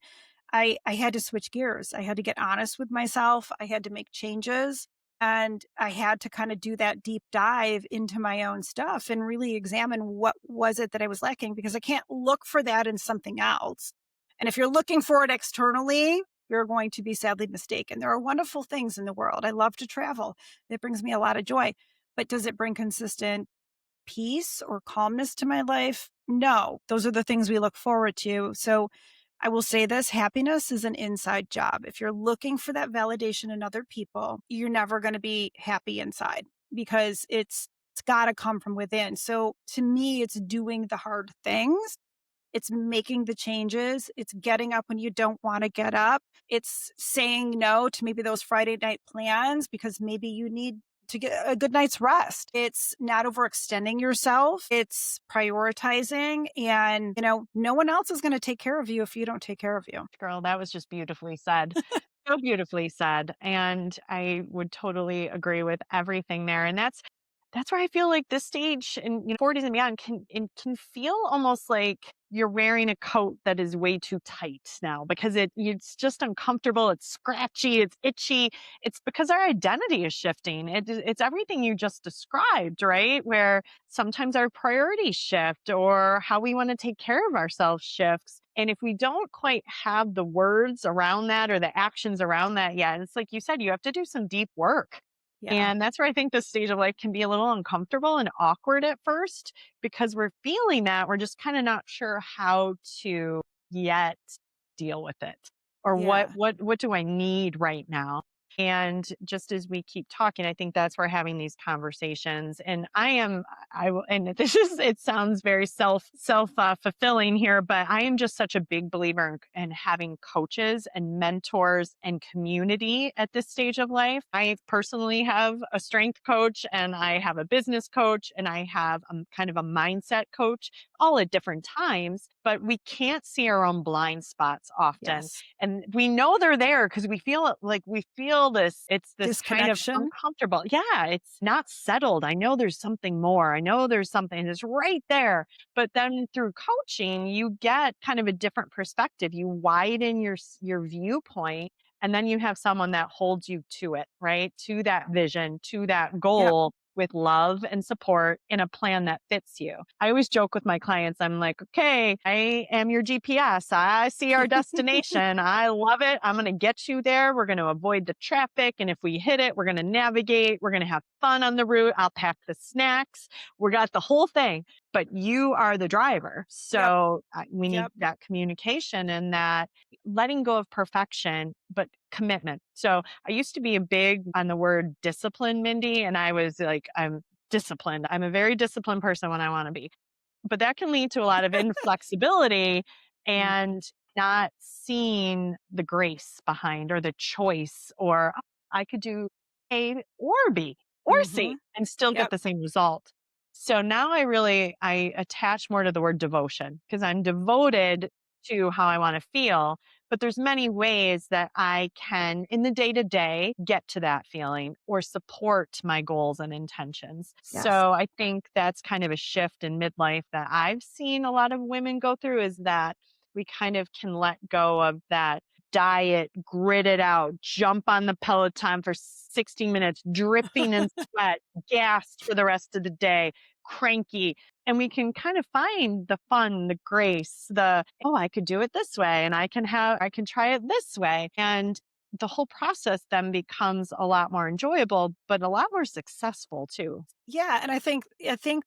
I had to switch gears. I had to get honest with myself. I had to make changes and I had to kind of do that deep dive into my own stuff and really examine what was it that I was lacking because I can't look for that in something else. And if you're looking for it externally, you're going to be sadly mistaken. There are wonderful things in the world. I love to travel. It brings me a lot of joy. But does it bring consistent peace or calmness to my life? No. Those are the things we look forward to. So I will say this, happiness is an inside job. If you're looking for that validation in other people, you're never going to be happy inside because it's got to come from within. So to me, it's doing the hard things, it's making the changes. It's getting up when you don't want to get up. It's saying no to maybe those Friday night plans because maybe you need to get a good night's rest. It's not overextending yourself. It's prioritizing. And, no one else is going to take care of you if you don't take care of you. Girl, that was just beautifully said. So beautifully said. And I would totally agree with everything there. And that's where I feel like this stage in 40s and beyond can feel almost like you're wearing a coat that is way too tight now because it's just uncomfortable, it's scratchy, it's itchy. It's because our identity is shifting. It's everything you just described, right? Where sometimes our priorities shift or how we want to take care of ourselves shifts. And if we don't quite have the words around that or the actions around that yet, it's like you said, you have to do some deep work. Yeah. And that's where I think this stage of life can be a little uncomfortable and awkward at first because we're feeling that. We're just kind of not sure how to yet deal with it or what Yeah. what what do I need right now? And just as we keep talking, I think that's where having these conversations. And and this is, it sounds very fulfilling here, but I am just such a big believer in having coaches and mentors and community at this stage of life. I personally have a strength coach, and I have a business coach, and I have kind of a mindset coach, all at different times, but we can't see our own blind spots often. Yes. And we know they're there because we feel this, it's this kind of Disconnection. uncomfortable. Yeah, it's not settled. I know there's something more. I know there's something that's right there. But then through coaching, you get kind of a different perspective. You widen your viewpoint, and then you have someone that holds you to it, right? To that vision, to that Yep. goal, with love and support in a plan that fits you. I always joke with my clients, I'm like, okay, I am your GPS. I see our destination. I love it. I'm going to get you there. We're going to avoid the traffic. And if we hit it, we're going to navigate. We're going to have fun on the route. I'll pack the snacks. We got the whole thing, but you are the driver. Yep. So we need Yep. that communication and that letting go of perfection, but commitment. So I used to be a big on the word discipline, Mindi, and I was like, I'm disciplined. I'm a very disciplined person when I want to be. But that can lead to a lot of inflexibility Mm. and not seeing the grace behind or the choice, or "Oh, I could do A or B or C Mhm. and still get Yep. the same result." So now I attach more to the word devotion because I'm devoted to how I want to feel, but there's many ways that I can in the day to day get to that feeling or support my goals and intentions. Yes. So I think that's kind of a shift in midlife that I've seen a lot of women go through, is that we kind of can let go of that diet, grit it out, jump on the Peloton for 60 minutes, dripping in sweat, gassed for the rest of the day, cranky. And we can kind of find the fun, the grace, oh, I could do it this way, and I can try it this way. And the whole process then becomes a lot more enjoyable, but a lot more successful too. Yeah, and I think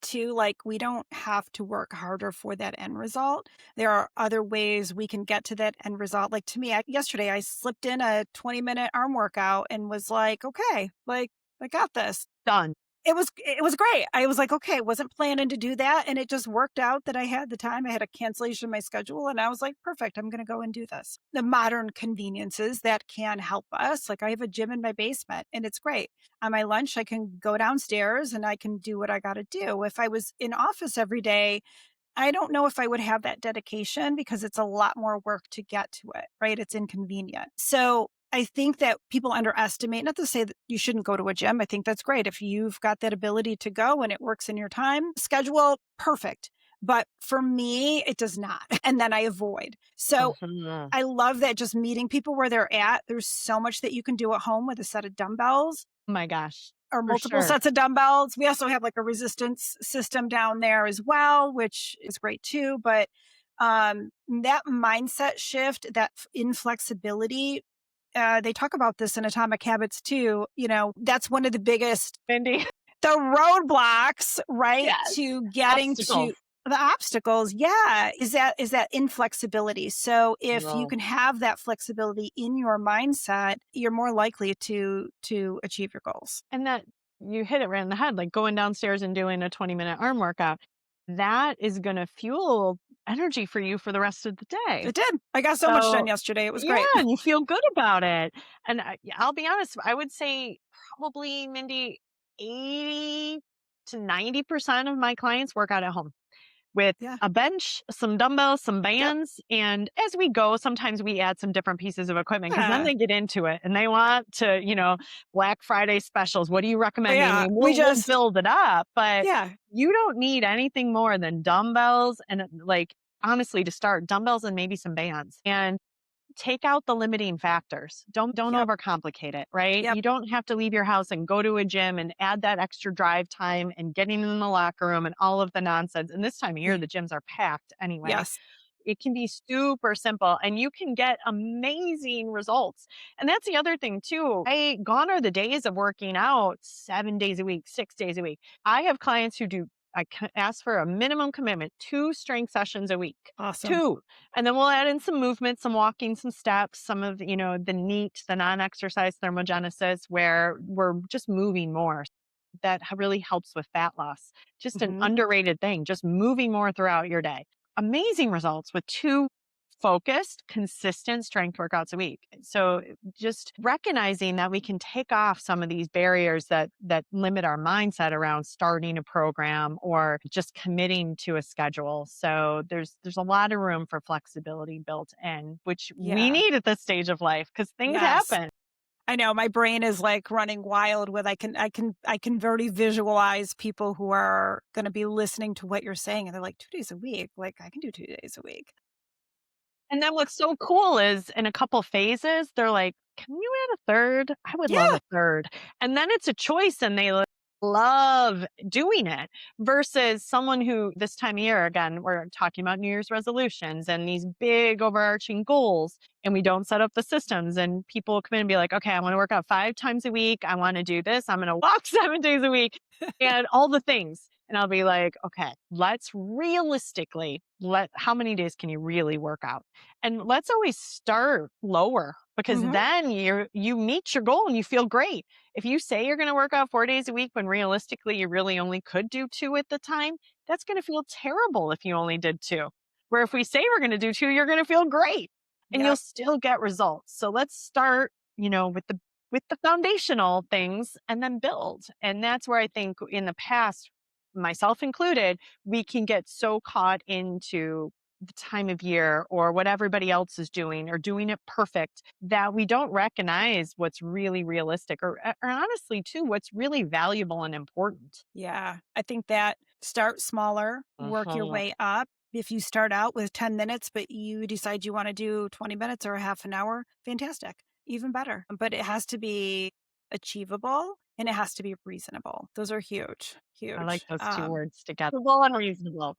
too, like, we don't have to work harder for that end result. There are other ways we can get to that end result. Like, to me, yesterday I slipped in a 20-minute arm workout and was like, okay, like, I got this. Done. It was great. I was like, "Okay," wasn't planning to do that, and it just worked out that I had the time. I had a cancellation in my schedule, and I was like, "Perfect, I'm gonna go and do this." The modern conveniences that can help us, like, I have a gym in my basement, and it's great. On my lunch, I can go downstairs, and I can do what I gotta do. If I was in office every day, I don't know if I would have that dedication because it's a lot more work to get to it, right? It's inconvenient. So I think that people underestimate, not to say that you shouldn't go to a gym. I think that's great. If you've got that ability to go and it works in your time schedule, perfect. But for me, it does not. And then I avoid. So Mhm. I love that, just meeting people where they're at. There's so much that you can do at home with a set of dumbbells Oh my gosh, or for multiple sure. sets of dumbbells. We also have like a resistance system down there as well, which is great too. But that mindset shift, that inflexibility, they talk about this in Atomic Habits too. That's one of the biggest, Mindy. the roadblocks, right, Yes. to getting Obstacles. to the obstacles. Yeah, is that inflexibility. So if you No. can have that flexibility in your mindset, you're more likely to achieve your goals. And that you hit it right in the head, like going downstairs and doing a 20-minute arm workout. That is going to fuel energy for you for the rest of the day. It did. I got so much done So, yesterday. It was yeah, great. and you feel good about it. And I'll be honest, I would say probably, Mindy, 80 to 90% of my clients work out at home with Yeah. a bench, some dumbbells, some Yep. bands. And as we go, sometimes we add some different pieces of equipment because then Yeah. they get into it and they want to, Black Friday specials. What do you But recommend, Amy? yeah, And we we'll just build it up. But yeah. you don't need anything more than dumbbells and, like, honestly, to start, dumbbells and maybe some bands. And take out the limiting factors. Don't Yep. overcomplicate it, right? Yep. You don't have to leave your house and go to a gym and add that extra drive time and getting in the locker room and all of the nonsense. And this time of year, Y the gyms are packed anyway. yes. It can be super simple and you can get amazing results. And that's the other thing too. Gone are the days of working out 7 days a week, 6 days a week. I have clients who do ask for a minimum commitment, 2 strength sessions a week, Awesome. 2. And then we'll add in some movement, some walking, some steps, some of, the NEAT, the non-exercise thermogenesis, where we're just moving more. That really helps with fat loss. Just an Hmm. underrated thing, just moving more throughout your day. Amazing results with 2 focused, consistent strength workouts a week. So just recognizing that we can take off some of these barriers that limit our mindset around starting a program or just committing to a schedule. So there's a lot of room for flexibility built in, which we Yeah. need at this stage of life because things Yes. happen. I know my brain is like running wild with I can very visualize people who are going to be listening to what you're saying and they're like 2 days a week. Like I can do 2 days a week. And then what's so cool is in a couple phases, they're like, "Can you add a third? I would love Yeah. a third." And then it's a choice and they love doing it versus someone who this time of year, again, we're talking about New Year's resolutions and these big overarching goals, and we don't set up the systems. And people come in and be like, "Okay, I want to work out 5 times a week. I want to do this. I'm going to walk 7 days a week and all the things." And I'll be like, "Okay, let's realistically how many days can you really work out?" And let's always start lower because Hmm. then you meet your goal and you feel great. If you say you're going to work out 4 days a week when realistically you really only could do 2 at the time, that's going to feel terrible if you only did 2. Where if we say we're going to do 2, you're going to feel great and you'll Yep. still get results. So let's start, with the foundational things and then build. And that's where I think in the past, myself included, we can get so caught into the time of year or what everybody else is doing or doing it perfect that we don't recognize what's really realistic or honestly too what's really valuable and important. Yeah. I think that start smaller, work your Mhm. way up. If you start out with 10 minutes, but you decide you want to do 20 minutes or a half an hour, fantastic. Even better. But it has to be achievable and it has to be reasonable. Those are huge, I like huge. those 2 words together. Well, unreasonable.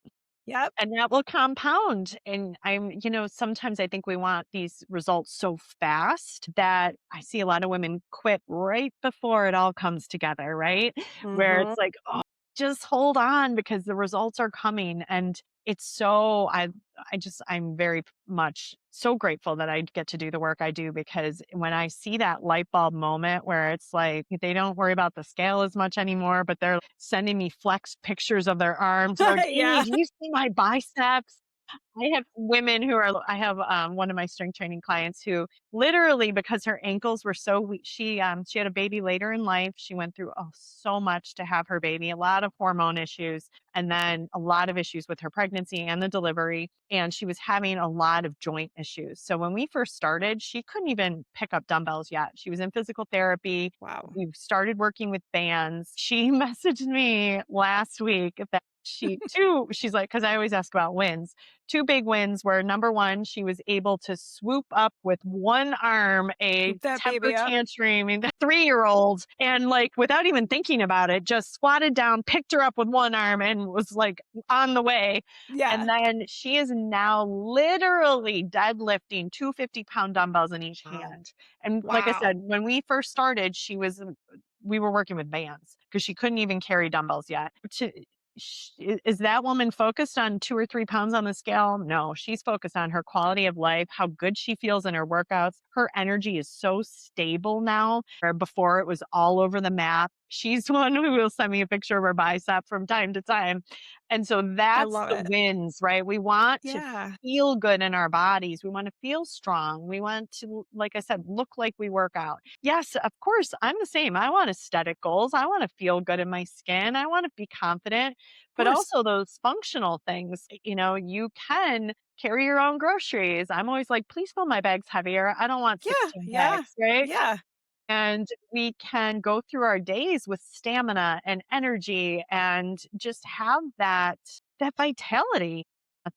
Yep. And that will compound. And sometimes I think we want these results so fast that I see a lot of women quit right before it all comes together, right? Where Hmm. it's like, oh, just hold on because the results are coming. And it's so, I'm very much so grateful that I get to do the work I do because when I see that light bulb moment where it's like they don't worry about the scale as much anymore, but they're sending me flex pictures of their arms. They're like, "Amy, Yeah. do you see my biceps?" I have women who are I have, one of my strength training clients who literally because her ankles were so weak she had a baby later in life. She went through, oh, so much to have her baby, a lot of hormone issues, and then a lot of issues with her pregnancy and the delivery, and she was having a lot of joint issues. So when we first started, she couldn't even pick up dumbbells yet. She was in physical therapy. Wow. We started working with bands. She messaged me last week that she's like, because I always ask about wins. 2 big wins were number 1, she was able to swoop up with one arm a Scoop that temper baby up. tantruming 3-year-old and, like, without even thinking about it, just squatted down, picked her up with one arm, and was, like, on the way. And Yeah. then she is now literally deadlifting 2 50-pound dumbbells in each Wow. hand. And like I Wow. said, when we first started, we were working with bands because she couldn't even carry dumbbells yet. Is that woman focused on 2 or 3 pounds on the scale? No, she's focused on her quality of life, how good she feels in her workouts. Her energy is so stable now. Where before it was all over the map. She's the one who will send me a picture of her bicep from time to time. And so I that's love the it. wins, right? We want to Yeah. feel good in our bodies. We want to feel strong. We want to, like I said, look like we work out. Yes, of course, I'm the same. I want aesthetic goals. I want to feel good in my skin. I want to be confident, Of but course. also those functional things. You can carry your own groceries. I'm always like, please fill my bags heavier. I don't want Yeah. 16 Yeah. bags, right? Yeah. And we can go through our days with stamina and energy and just have that vitality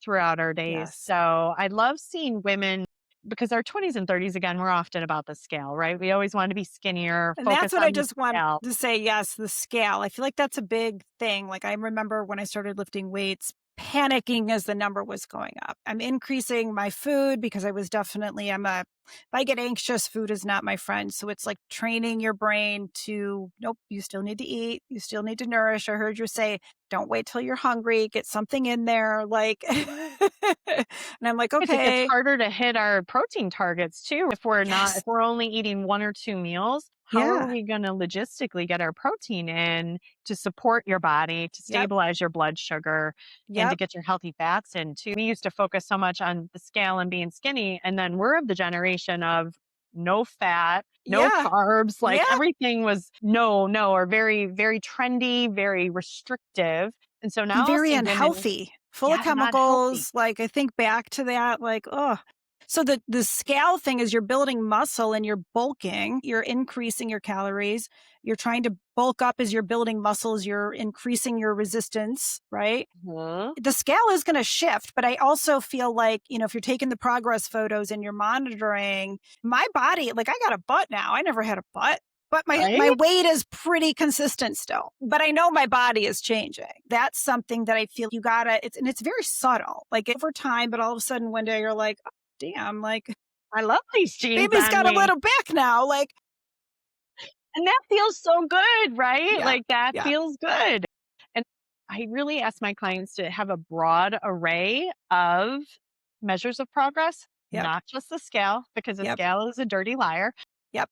throughout our days. Yes. So I love seeing women because our 20s and 30s, again, we're often about the scale, right? We always want to be skinnier, And focus that's what I on the just want scale. to say. Yes, the scale. I feel like that's a big thing. Like I remember when I started lifting weights panicking as the number was going up. I'm increasing my food because if I get anxious, food is not my friend. So it's like training your brain to, nope, you still need to eat. You still need to nourish. I heard you say, don't wait till you're hungry, get something in there. Like, and I'm like, It gets okay, harder to hit our protein targets too. If yes, we're only eating 1 or 2 meals, how are yeah, we gonna logistically get our protein in to support your body, to yep, stabilize your blood sugar, and to yep, get your healthy fats in too? We used to focus so much on the scale and being skinny, and then we're of the generation of no fat, no yeah, carbs, like yeah. everything was no, no, or very, very trendy, very restrictive. And so And now I'll very see women, unhealthy, full of yeah, not healthy. chemicals, like, I think back to that, like, oh. So the scale thing is you're building muscle and you're bulking, you're increasing your calories, you're trying to bulk up as you're building muscles, you're increasing your resistance, right? Mhm. The scale is gonna shift, but I also feel like, if you're taking the progress photos and you're monitoring my body, like, I got a butt now, I never had a butt, but my Right? weight is pretty consistent still, but I know my body is changing. That's something that I feel you gotta it's very subtle, like, over time, but all of a sudden one day you're like, "Oh, damn, like, I love these jeans baby's on got a me. little back now," like And that feels so good, right? yeah, Like, that yeah, feels good. And I really ask my clients to have a broad array of measures of progress, yep, not just the scale, because the yep, scale is a dirty liar. yep.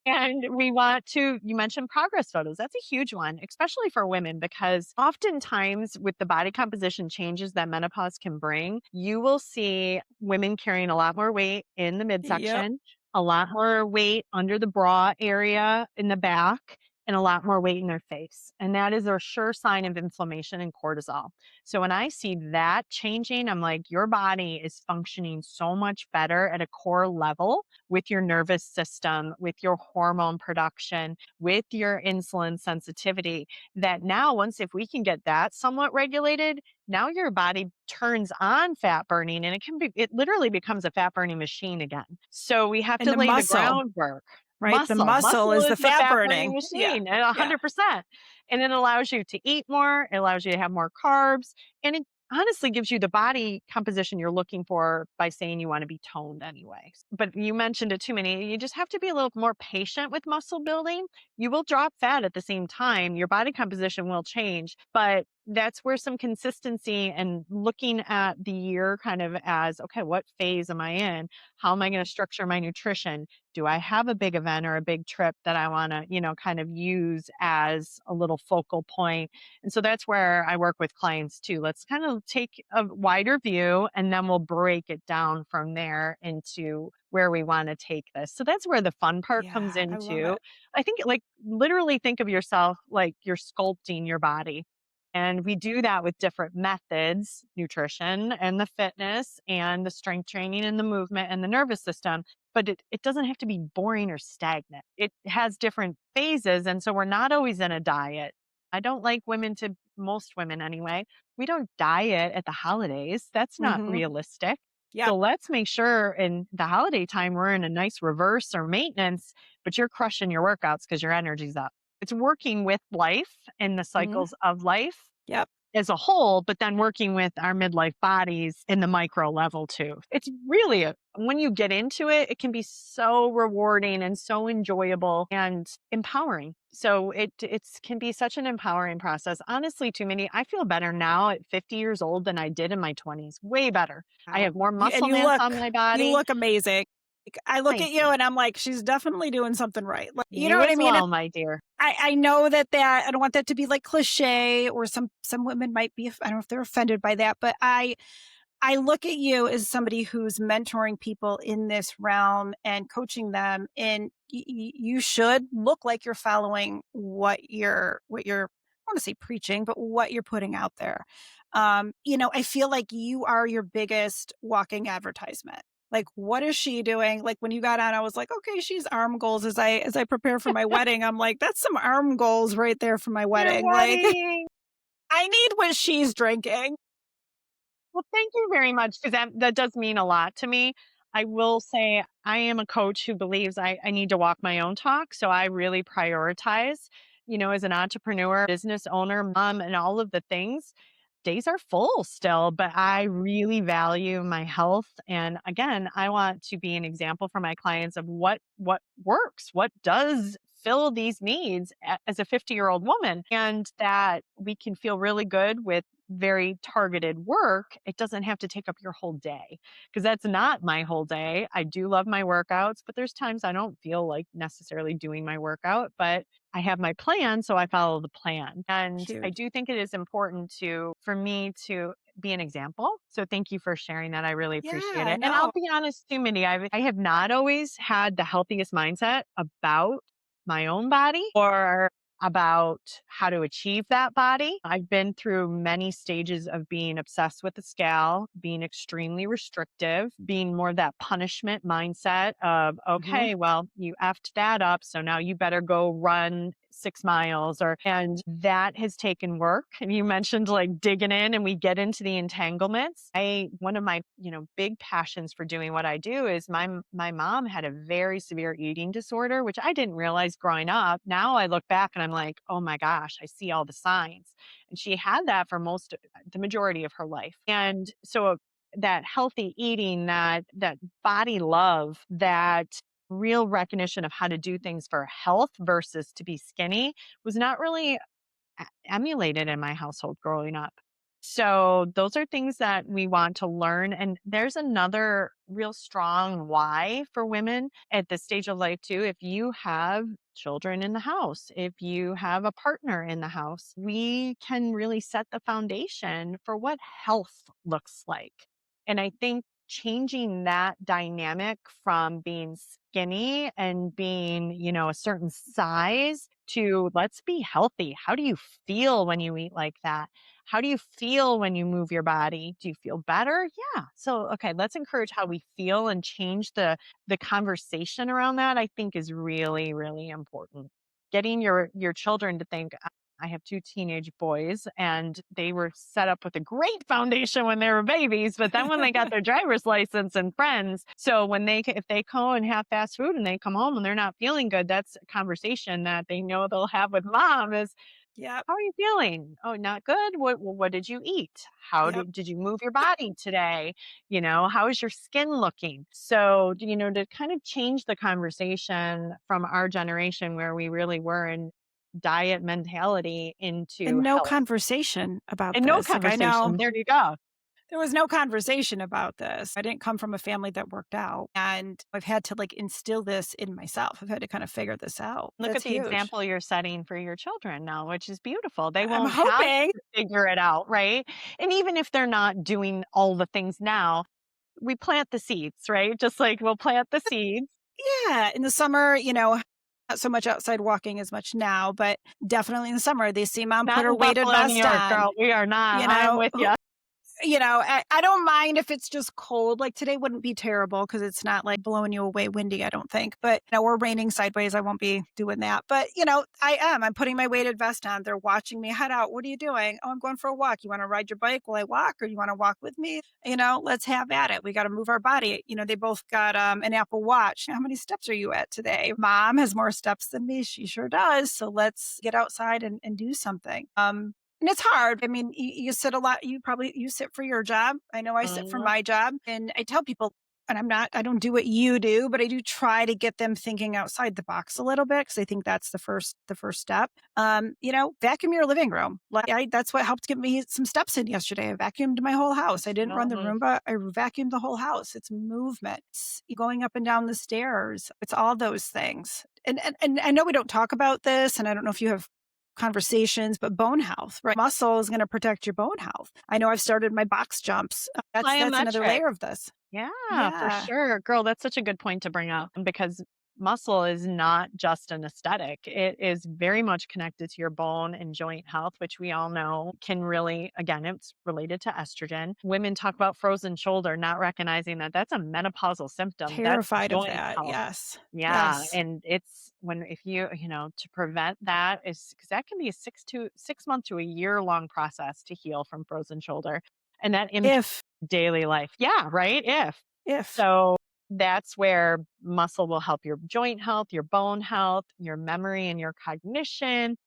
And we want to, you mentioned progress photos. That's a huge one, especially for women, because oftentimes with the body composition changes that menopause can bring, you will see women carrying a lot more weight in the Yep, midsection, a lot more weight under the bra area in the back, and a lot more weight in their face. And that is a sure sign of inflammation and cortisol. So when I see that changing, I'm like, your body is functioning so much better at a core level with your nervous system, with your hormone production, with your insulin sensitivity. That now, once if we can get that somewhat regulated, now your body turns on fat burning and it literally becomes a fat burning machine again. So we have and to the lay the muscle, groundwork. right? The muscle Muscle is is the the fat fat burning burning. Yeah, machine at a yeah. 100%. And it allows you to eat more. It allows you to have more carbs. And it honestly gives you the body composition you're looking for by saying you want to be toned anyway. But you mentioned it too many. You just have to be a little more patient with muscle building. You will drop fat at the same time. Your body composition will change, but that's where some consistency and looking at the year kind of as, okay, what phase am I in? How am I going to structure my nutrition? Do I have a big event or a big trip that I want to, kind of use as a little focal point? And so that's where I work with clients too. Let's kind of take a wider view and then we'll break it down from there into where we want to take this. So that's where the fun part comes Yeah, I love into. it. I think like literally think of yourself like you're sculpting your body. And we do that with different methods, nutrition and the fitness and the strength training and the movement and the nervous system. But it doesn't have to be boring or stagnant. It has different phases. And so we're not always in a diet. I don't like most women anyway, we don't diet at the holidays. That's not Mhm. realistic. Yep. So let's make sure in the holiday time we're in a nice reverse or maintenance, but you're crushing your workouts because your energy's up. It's working with life and the Mhm. cycles of life Yep. as a whole, but then working with our midlife bodies in the micro level too. It's really when you get into it, it can be so rewarding and so enjoyable and empowering. So it can be such an empowering process. Honestly, too many. I feel better now at 50 years old than I did in my 20s. Way better. I Wow. have more You and muscle mass on my you body. look amazing. Like, I look Thank at you you. and I'm like, "She's definitely doing something right." Like, you know You what I as mean? well, my dear. I know that I don't want that to be, like, cliche or some women might be I don't know if they're offended by that, but I look at you as somebody who's mentoring people in this realm and coaching them, and you should look like you're following what you're I want to say preaching, but what you're putting out there. I feel like you are your biggest walking advertisement. Like, what is she doing? Like when you got on, I was like, okay, she's arm goals as I prepare for my wedding. I'm like, that's some arm goals right there for my Your wedding. Like, wedding. I need what she's drinking. Well, thank you very much because that does mean a lot to me. I will say I am a coach who believes I need to walk my own talk. So I really prioritize, as an entrepreneur, business owner, mom, and all of the things. days are full still, but I really value my health. And again, I want to be an example for my clients of what works, what does fill these needs as a 50-year-old woman, and that we can feel really good with very targeted work. It doesn't have to take up your whole day, because that's not my whole day. I do love my workouts, but there's times I don't feel like necessarily doing my workout, but I have my plan, so I follow the plan. And I Huge. do think it is important for me to be an example. So thank you for sharing that. I really appreciate Yeah, it. And I'll no. be honest too, Mindy, I have not always had the healthiest mindset about my own body or about how to achieve that body. I've been through many stages of being obsessed with the scale, being extremely restrictive, being more that punishment mindset of, Mhm. okay, well, you effed that up. So now you better go run 6 miles and that has taken work. And you mentioned like digging in and we get into the entanglements. One of my, big passions for doing what I do is my mom had a very severe eating disorder, which I didn't realize growing up. Now I look back and I'm like, oh my gosh, I see all the signs. And she had that for the majority of her life. And so that healthy eating, that body love, that real recognition of how to do things for health versus to be skinny was not really emulated in my household growing up. So those are things that we want to learn. And there's another real strong why for women at this stage of life too. If you have children in the house, if you have a partner in the house, we can really set the foundation for what health looks like. And I think changing that dynamic from being skinny and being, a certain size to let's be healthy. How do you feel when you eat like that? How do you feel when you move your body? Do you feel better? Yeah. So, okay, let's encourage how we feel and change the conversation around that. I think is really, really important. Getting your children to think, I have two teenage boys and they were set up with a great foundation when they were babies. But then when they got their driver's license and friends, so if they go and have fast food and they come home and they're not feeling good, that's a conversation that they know they'll have with mom is, Yep, how are you feeling? Oh, not good. What did you eat? How yep. did you move your body today? How is your skin looking? So, to kind of change the conversation from our generation where we really were in diet mentality into And no health. conversation about And no this. Like, I know conversation. There you go. there was no conversation about this. I didn't come from a family that worked out, and I've had to, like, instill this in myself. I've had to kinda figure this out. Look That's at the huge. example you're setting for your children now, which is beautiful. They I'm won't have hoping. to figure it out, right? And even if they're not doing all the things now, we plant the seeds, right? Just like we'll plant the seeds. Yeah, in the summer, not so much outside walking as much now, but definitely in the summer, they see mom put Not her in weighted Buffalo, New vest York, on, girl. We are not. you I'm know, with who you. I don't mind if it's just cold. Like today wouldn't be terrible because it's not like blowing you away windy, I don't think. But or raining sideways. I won't be doing that. But I am. I'm putting my weighted vest on. They're watching me head out. What are you doing? Oh, I'm going for a walk. You want to ride your bike while I walk, or you want to walk with me? Let's have at it. We got to move our body. They both got an Apple Watch. How many steps are you at today? Mom has more steps than me. She sure does. So let's get outside and do something. And it's hard. I mean, you sit a lot. You sit for your job. I know I sit for Mhm. my job. And I tell people, and I don't do what you do, but I do try to get them thinking outside the box a little bit because I think that's the first step. Vacuum your living room. That's what helped get me some steps in yesterday. I vacuumed my whole house. I didn't run the Absolutely. Roomba. I vacuumed the whole house. It's movement. It's going up and down the stairs. It's all those things. And I know we don't talk about this, and I don't know if you have conversations, but bone health, right? Muscle is going to protect your bone health. I know I've started my box jumps. That's another Plyometric. layer of this. Yeah, for Yeah, sure. Girl, that's such a good point to bring up because muscle is not just an aesthetic. It is very much connected to your bone and joint health, which we all know can really, again, it's related to estrogen. Women talk about frozen shoulder, not recognizing that that's a menopausal symptom. That's terrified of joint that. health. Yes, Yeah. yes. And it's if to prevent that is because that can be a 6 month to a year long process to heal from frozen shoulder. And that impacts If daily life. Yeah, right? if So that's where muscle will help your joint health, your bone health, your memory and your cognition.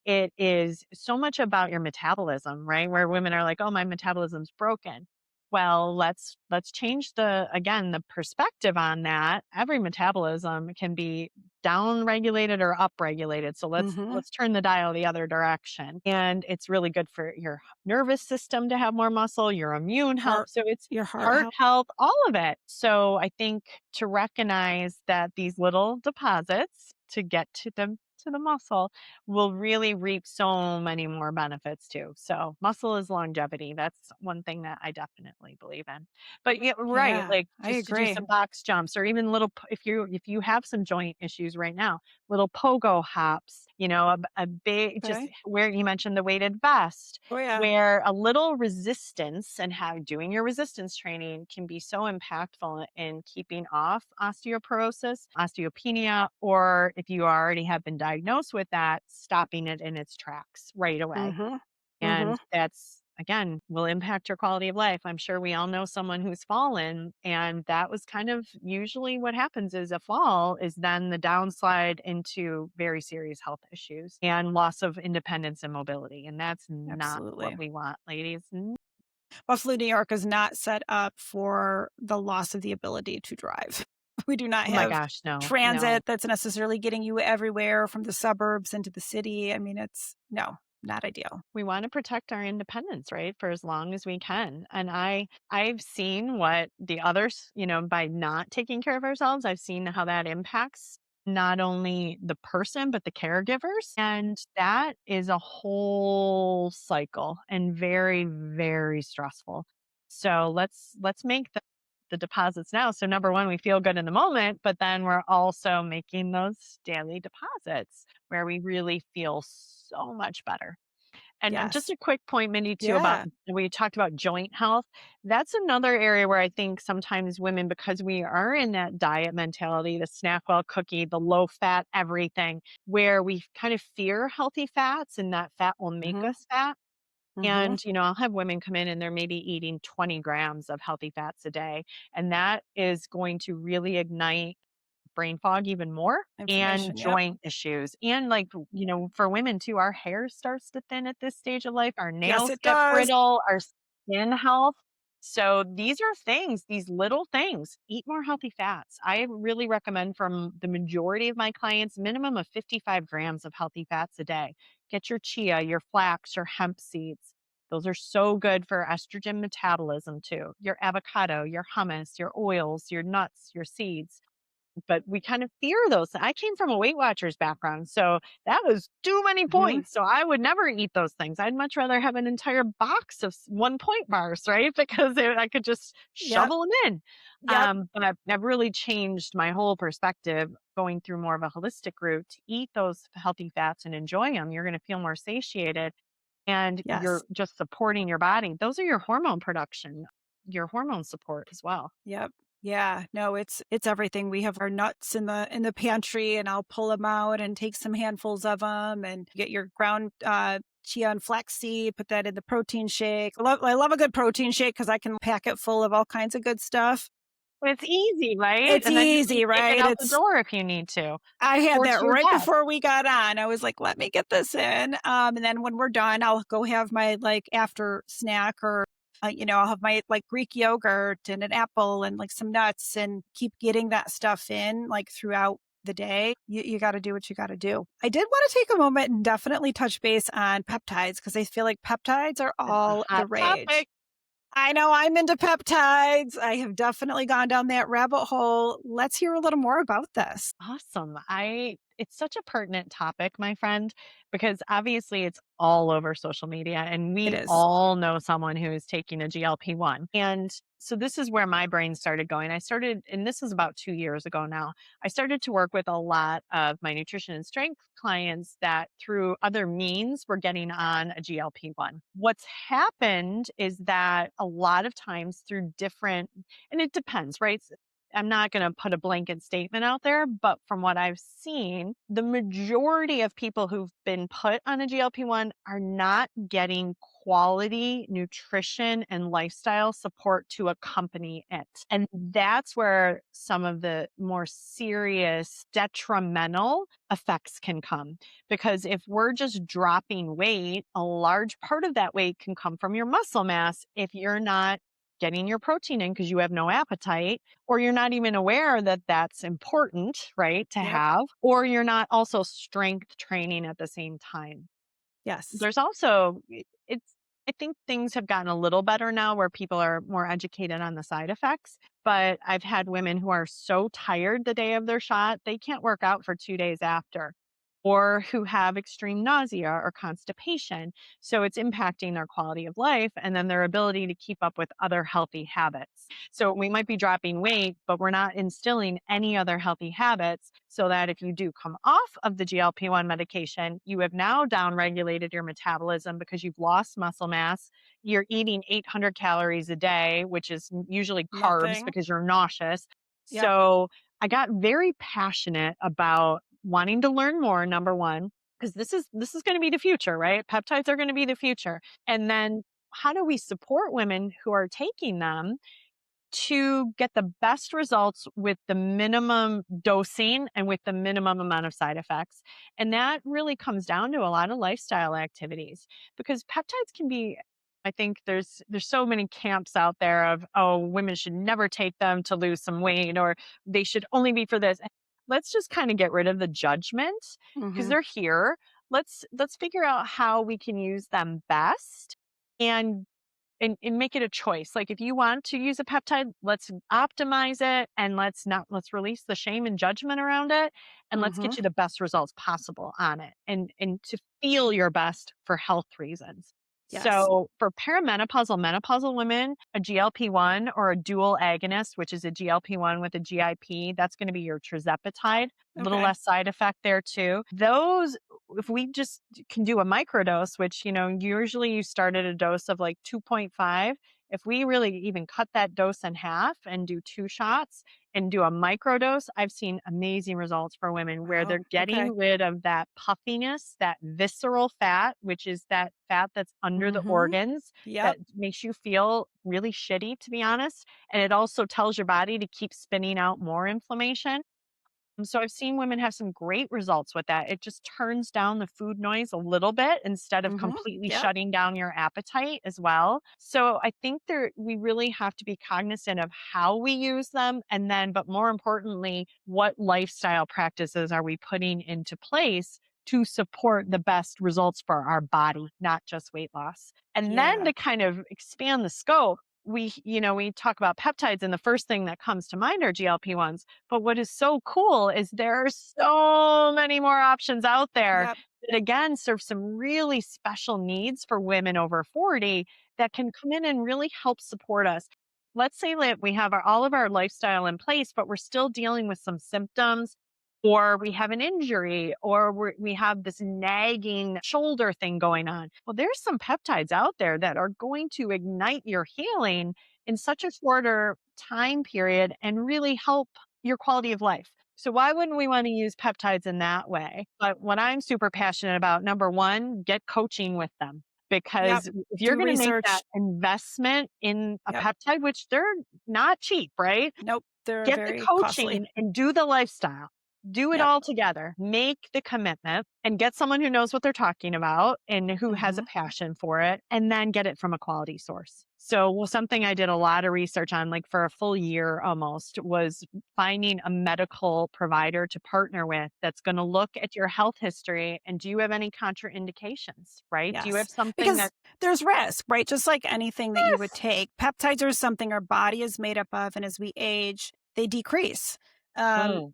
it is so much about your metabolism, right? Where women are like, "Oh, my metabolism's broken." Well, let's change the perspective on that. Every metabolism can be down regulated or up regulated. So Mhm. let's turn the dial the other direction. And it's really good for your nervous system to have more muscle, your immune health. Heart So it's your heart heart health. health, all of it. So I think to recognize that these little deposits to get to the muscle will really reap so many more benefits too. So muscle is longevity. That's one thing that I definitely believe in. But yeah, right, Yeah, like I just to do agree. some box jumps or even little if you have some joint issues right now, little pogo hops, a big just Okay. where you mentioned the weighted vest, Oh, yeah. where a little resistance and how doing your resistance training can be so impactful in keeping off osteoporosis, osteopenia, or if you already have been diagnosed with that, stopping it in its tracks right away. Mhm. And Mhm. that's, again, will impact your quality of life. I'm sure we all know someone who's fallen. And that was kind of usually what happens is a fall is then the downslide into very serious health issues and loss of independence and mobility. And that's not what Absolutely. we want, ladies. Buffalo, New York is not set up for the loss of the ability to drive. We do not Oh my have gosh, no, no. transit that's necessarily getting you everywhere from the suburbs into the city. I mean, it's no, not ideal. We want to protect our independence, right? For as long as we can. And I've seen what the others, by not taking care of ourselves, I've seen how that impacts not only the person but the caregivers. And that is a whole cycle and very, very stressful. So let's make the deposits now. So number one, we feel good in the moment, but then we're also making those daily deposits where we really feel so much better. And just Yes. a quick point, Mindy, too, about Yeah. we talked about joint health. That's another area where I think sometimes women, because we are in that diet mentality, the snack well cookie, the low fat everything, where we kind of fear healthy fats and that fat will make Mhm. us fat. Mhm. And, I'll have women come in and they're maybe eating 20 grams of healthy fats a day. And that is going to really ignite brain fog even more and Inflammation. Yep. joint issues. And like, for women too, our hair starts to thin at this stage of life, our Yes, nails it get does. brittle, our skin health. So these are things, these little things. Eat more healthy fats. I really recommend from the majority of my clients, minimum of 55 grams of healthy fats a day. Get your chia, your flax, your hemp seeds. Those are so good for estrogen metabolism too. Your avocado, your hummus, your oils, your nuts, your seeds, but we kind of fear those. I came from a Weight Watchers background, so that was too many Mhm. points. So I would never eat those things. I'd much rather have an entire box of 1 point bars, right? Because I could just Yep. shovel them in. Yep. But I've really changed my whole perspective going through more of a holistic route to eat those healthy fats and enjoy them. You're going to feel more satiated and Yes. you're just supporting your body. Those are your hormone production, your hormone support as well. Yep. Yeah. No, it's everything. We have our nuts in the pantry, and I'll pull them out and take some handfuls of them, and get your ground chia and flaxseed, put that in the protein shake. I love a good protein shake because I can pack it full of all kinds of good stuff. It's easy, right? It's And then you can easy, take it right? out the It's door if you need to, I had or that to your right desk. before we got on. I was like, "Let me get this in." And then when we're done, I'll go have my, like, after snack or, I'll have my, like, Greek yogurt and an apple and, like, some nuts and keep getting that stuff in, like, throughout the day. You gotta do what you gotta do. I did wanna take a moment and definitely touch base on peptides because I feel like peptides are It's a all the hot rage. topic. I know I'm into peptides. I have definitely gone down that rabbit hole. Let's hear a little more about this. Awesome. It's such a pertinent topic, my friend, because obviously it's all over social media and It we is. all know someone who is taking a GLP-1. And so this is where my brain started going. And this is about 2 years ago now. I started to work with a lot of my nutrition and strength clients that through other means were getting on a GLP-1. What's happened is that a lot of times through different, and it depends, right? I'm not going to put a blanket statement out there, but from what I've seen, the majority of people who've been put on a GLP-1 are not getting quality nutrition and lifestyle support to accompany it. And that's where some of the more serious detrimental effects can come. Because if we're just dropping weight, a large part of that weight can come from your muscle mass if you're not getting your protein in because you have no appetite, or you're not even aware that that's important, right, to Yep. have, or you're not also strength training at the same time. Yes. There's also it's I think things have gotten a little better now where people are more educated on the side effects, but I've had women who are so tired the day of their shot, they can't work out for 2 days after, or who have extreme nausea or constipation. So it's impacting their quality of life and then their ability to keep up with other healthy habits. So we might be dropping weight, but we're not instilling any other healthy habits so that if you do come off of the GLP-1 medication, you have now downregulated your metabolism because you've lost muscle mass. You're eating 800 calories a day, which is usually carbs Nothing. because you're nauseous. Yep. So I got very passionate about wanting to learn more, number one, because this is going to be the future, right? Peptides are going to be the future. And then how do we support women who are taking them to get the best results with the minimum dosing and with the minimum amount of side effects? And that really comes down to a lot of lifestyle activities because peptides can be, I think there's so many camps out there of, oh, women should never take them to lose some weight or they should only be for this. Let's just kind of get rid of the judgment because Hmm. they're here. Let's figure out how we can use them best and and make it a choice. Like if you want to use a peptide, let's optimize it and let's release the shame and judgment around it and let's Hmm. get you the best results possible on it and to feel your best for health reasons. Yes. So for perimenopausal menopausal women, a GLP-1 or a dual agonist, which is a GLP-1 with a GIP, that's going to be your tirzepatide, a little Okay. less side effect there too. Those if we just can do a microdose, which, usually you start at a dose of like 2.5, if we really even cut that dose in half and do 2 shots and do a microdose, I've seen amazing results for women where Wow. they're Okay. getting rid of that puffiness, that visceral fat, which is that fat that's under the Hmm. organs Yep. that makes you feel really shitty, to be honest. And it also tells your body to keep spinning out more inflammation. So I've seen women have some great results with that. It just turns down the food noise a little bit instead of Hmm. completely Yep. shutting down your appetite as well. So I think we really have to be cognizant of how we use them and then but more importantly, what lifestyle practices are we putting into place to support the best results for our body, not just weight loss. And then Yeah. to kind of expand the scope, we talk about peptides and the first thing that comes to mind are GLP-1s, but what is so cool is there are so many more options out there Yep. that again serve some really special needs for women over 40 that can come in and really help support us. Let's say that we have all of our lifestyle in place, but we're still dealing with some symptoms, or we have an injury, or we have this nagging shoulder thing going on. Well, there's some peptides out there that are going to ignite your healing in such a shorter time period and really help your quality of life. So why wouldn't we want to use peptides in that way? But what I'm super passionate about, number one, get coaching with them. Yep. Because if you're Do going to make research. that investment in a Yep. peptide, which they're not cheap, right? Nope. They're Get the very costly. coaching and do the lifestyle. Do it Yep. all together. Make the commitment and get someone who knows what they're talking about and who has a Hmm. passion for it, and then get it from a quality source. So, well, something I did a lot of research on, like for a full year almost, was finding a medical provider to partner with that's going to look at your health history and do you have any contraindications, right? Do you have Yes. something Because that, there's risk, right? Just like anything that you would yes, take, peptides are something our body is made up of. And as we age, they decrease. mm,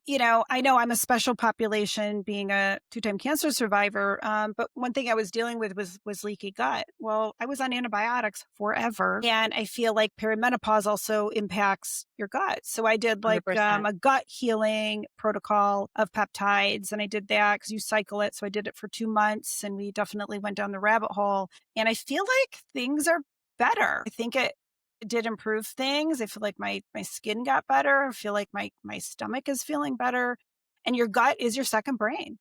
I know I'm a special population being a two-time cancer survivor. But one thing I was dealing with was leaky gut. Well, I was on antibiotics forever. And I feel like perimenopause also impacts your gut. So I did like 100%. a gut healing protocol of peptides. And I did that because you cycle it. So I did it for 2 months and we definitely went down the rabbit hole. And I feel like things are better. I think it did improve things. I feel like my skin got better. I feel like my stomach is feeling better. And your gut is your second brain.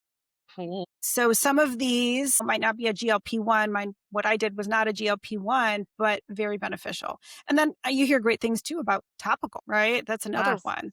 Mhm. So some of these might not be a GLP-1. What I did was not a GLP-1, but very beneficial. And then you hear great things too about topical, right? That's another Yes. one.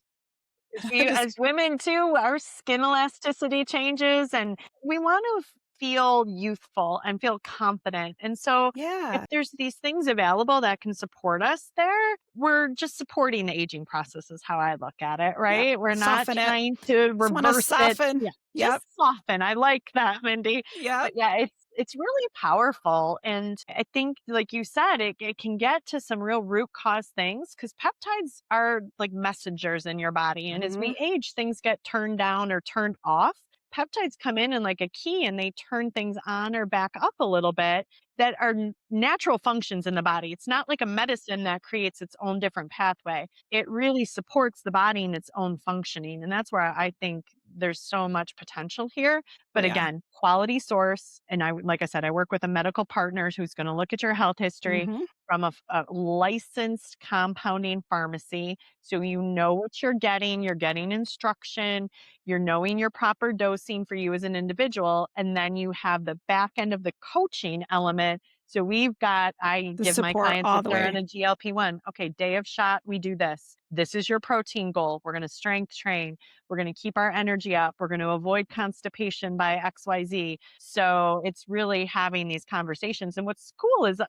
'Cause we Just as women too, our skin elasticity changes and we want to feel youthful and feel confident. And so if yeah, there's these things available that can support us there, we're just supporting the aging process is how I look at it, yep. right? We're not Soften it. trying to Just want to reverse it. soften. Yeah. Yep. Just soften. I like that, Mindy. Yep. But yeah, it's really powerful. And I think, like you said, it can get to some real root cause things because peptides are like messengers in your body. And as hmm we age, things get turned down or turned off. Peptides come in and like a key and they turn things on or back up a little bit that are natural functions in the body. It's not like a medicine that creates its own different pathway. It really supports the body in its own functioning. And that's where I think there's so much potential here. Oh But yeah. again, quality source. And like I said, I work with a medical partner who's going to look at your health history hmm from a licensed compounding pharmacy. So you know what you're getting instruction, you're knowing your proper dosing for you as an individual. And then you have the back end of the coaching element. So I The give my support clients all if the they're on way. a GLP-1, okay, day of shot, we do this. This is your protein goal. We're going to strength train. We're going to keep our energy up. We're going to avoid constipation by XYZ. So it's really having these conversations. And what's cool is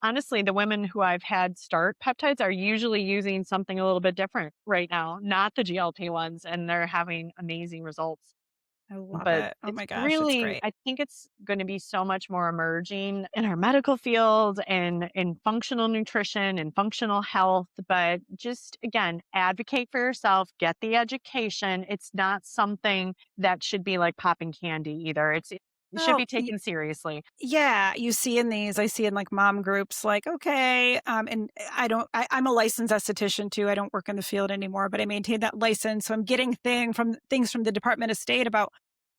honestly, the women who I've had start peptides are usually using something a little bit different right now, not the GLP ones, and they're having amazing results. I love But it. Oh it's my gosh, it's really, great. I think it's going to be so much more emerging in our medical field and in functional nutrition and functional health. But just again, advocate for yourself, get the education. It's not something that should be like popping candy either. It should Well, be taken seriously. yeah, you see in these, I see in like mom groups, like, okay, and I'm a licensed esthetician too. I don't work in the field anymore, but I maintain that license. So I'm getting things from the Department of State about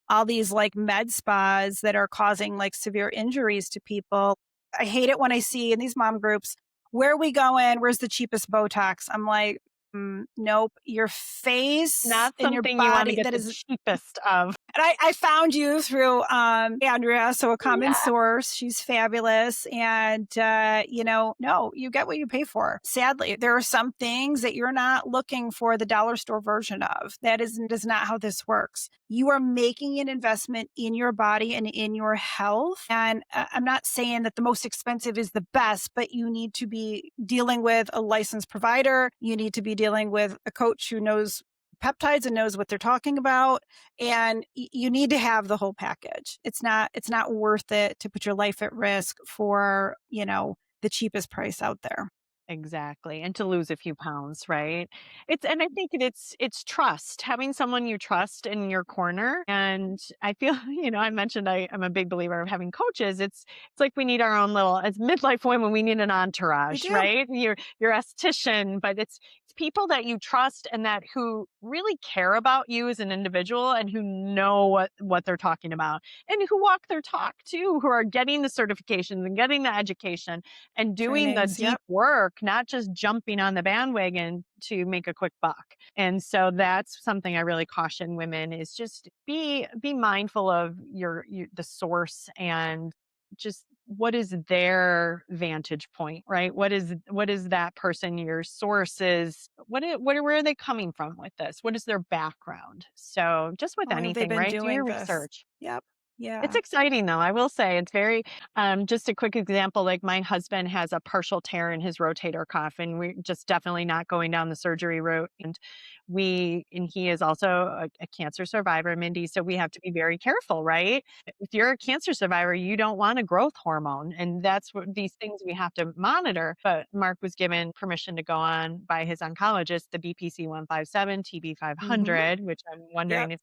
all these like med spas that are causing like severe injuries to people. I hate it when I see in these mom groups, where are we going? Where's the cheapest Botox? I'm like, nope, your face Not and your something you want to body, get that the is cheapest of. and I found you through Andrea, so a common Yeah. source. She's fabulous. And, no, you get what you pay for. Sadly, there are some things that you're not looking for the dollar store version of. Is not how this works. You are making an investment in your body and in your health. And I'm not saying that the most expensive is the best, but you need to be dealing with a licensed provider. You need to be dealing with a coach who knows peptides and knows what they're talking about, and you need to have the whole package. It's not worth it to put your life at risk for, the cheapest price out there. Exactly, and to lose a few pounds, right? And I think it's trust, having someone you trust in your corner, and I feel, I mentioned I'm a big believer of having coaches. It's like we need our own little as midlife women, we need an We entourage, do. right? Your esthetician, but it's people that you trust and that who really care about you as an individual and who know what they're talking about and who walk their talk too, who are getting the certifications and getting the education and doing the Trainings. deep Yep. work, not just jumping on the bandwagon to make a quick buck. And so that's something I really caution women is just be mindful of your the source and just what is their vantage point, right? What is that person, your sources, where are they coming from with this? What is their background? So just with How long have they anything, been right? Do doing your this? research. Yep. It's Yeah. exciting though. I will say it's very just a quick example, like my husband has a partial tear in his rotator cuff and we're just definitely not going down the surgery route. And he is also a cancer survivor, Mindy. So we have to be very careful, right? If you're a cancer survivor, you don't want a growth hormone. And that's what these things we have to monitor. But Mark was given permission to go on by his oncologist, the BPC 157, TB hmm 500, which I'm Yep. wondering if,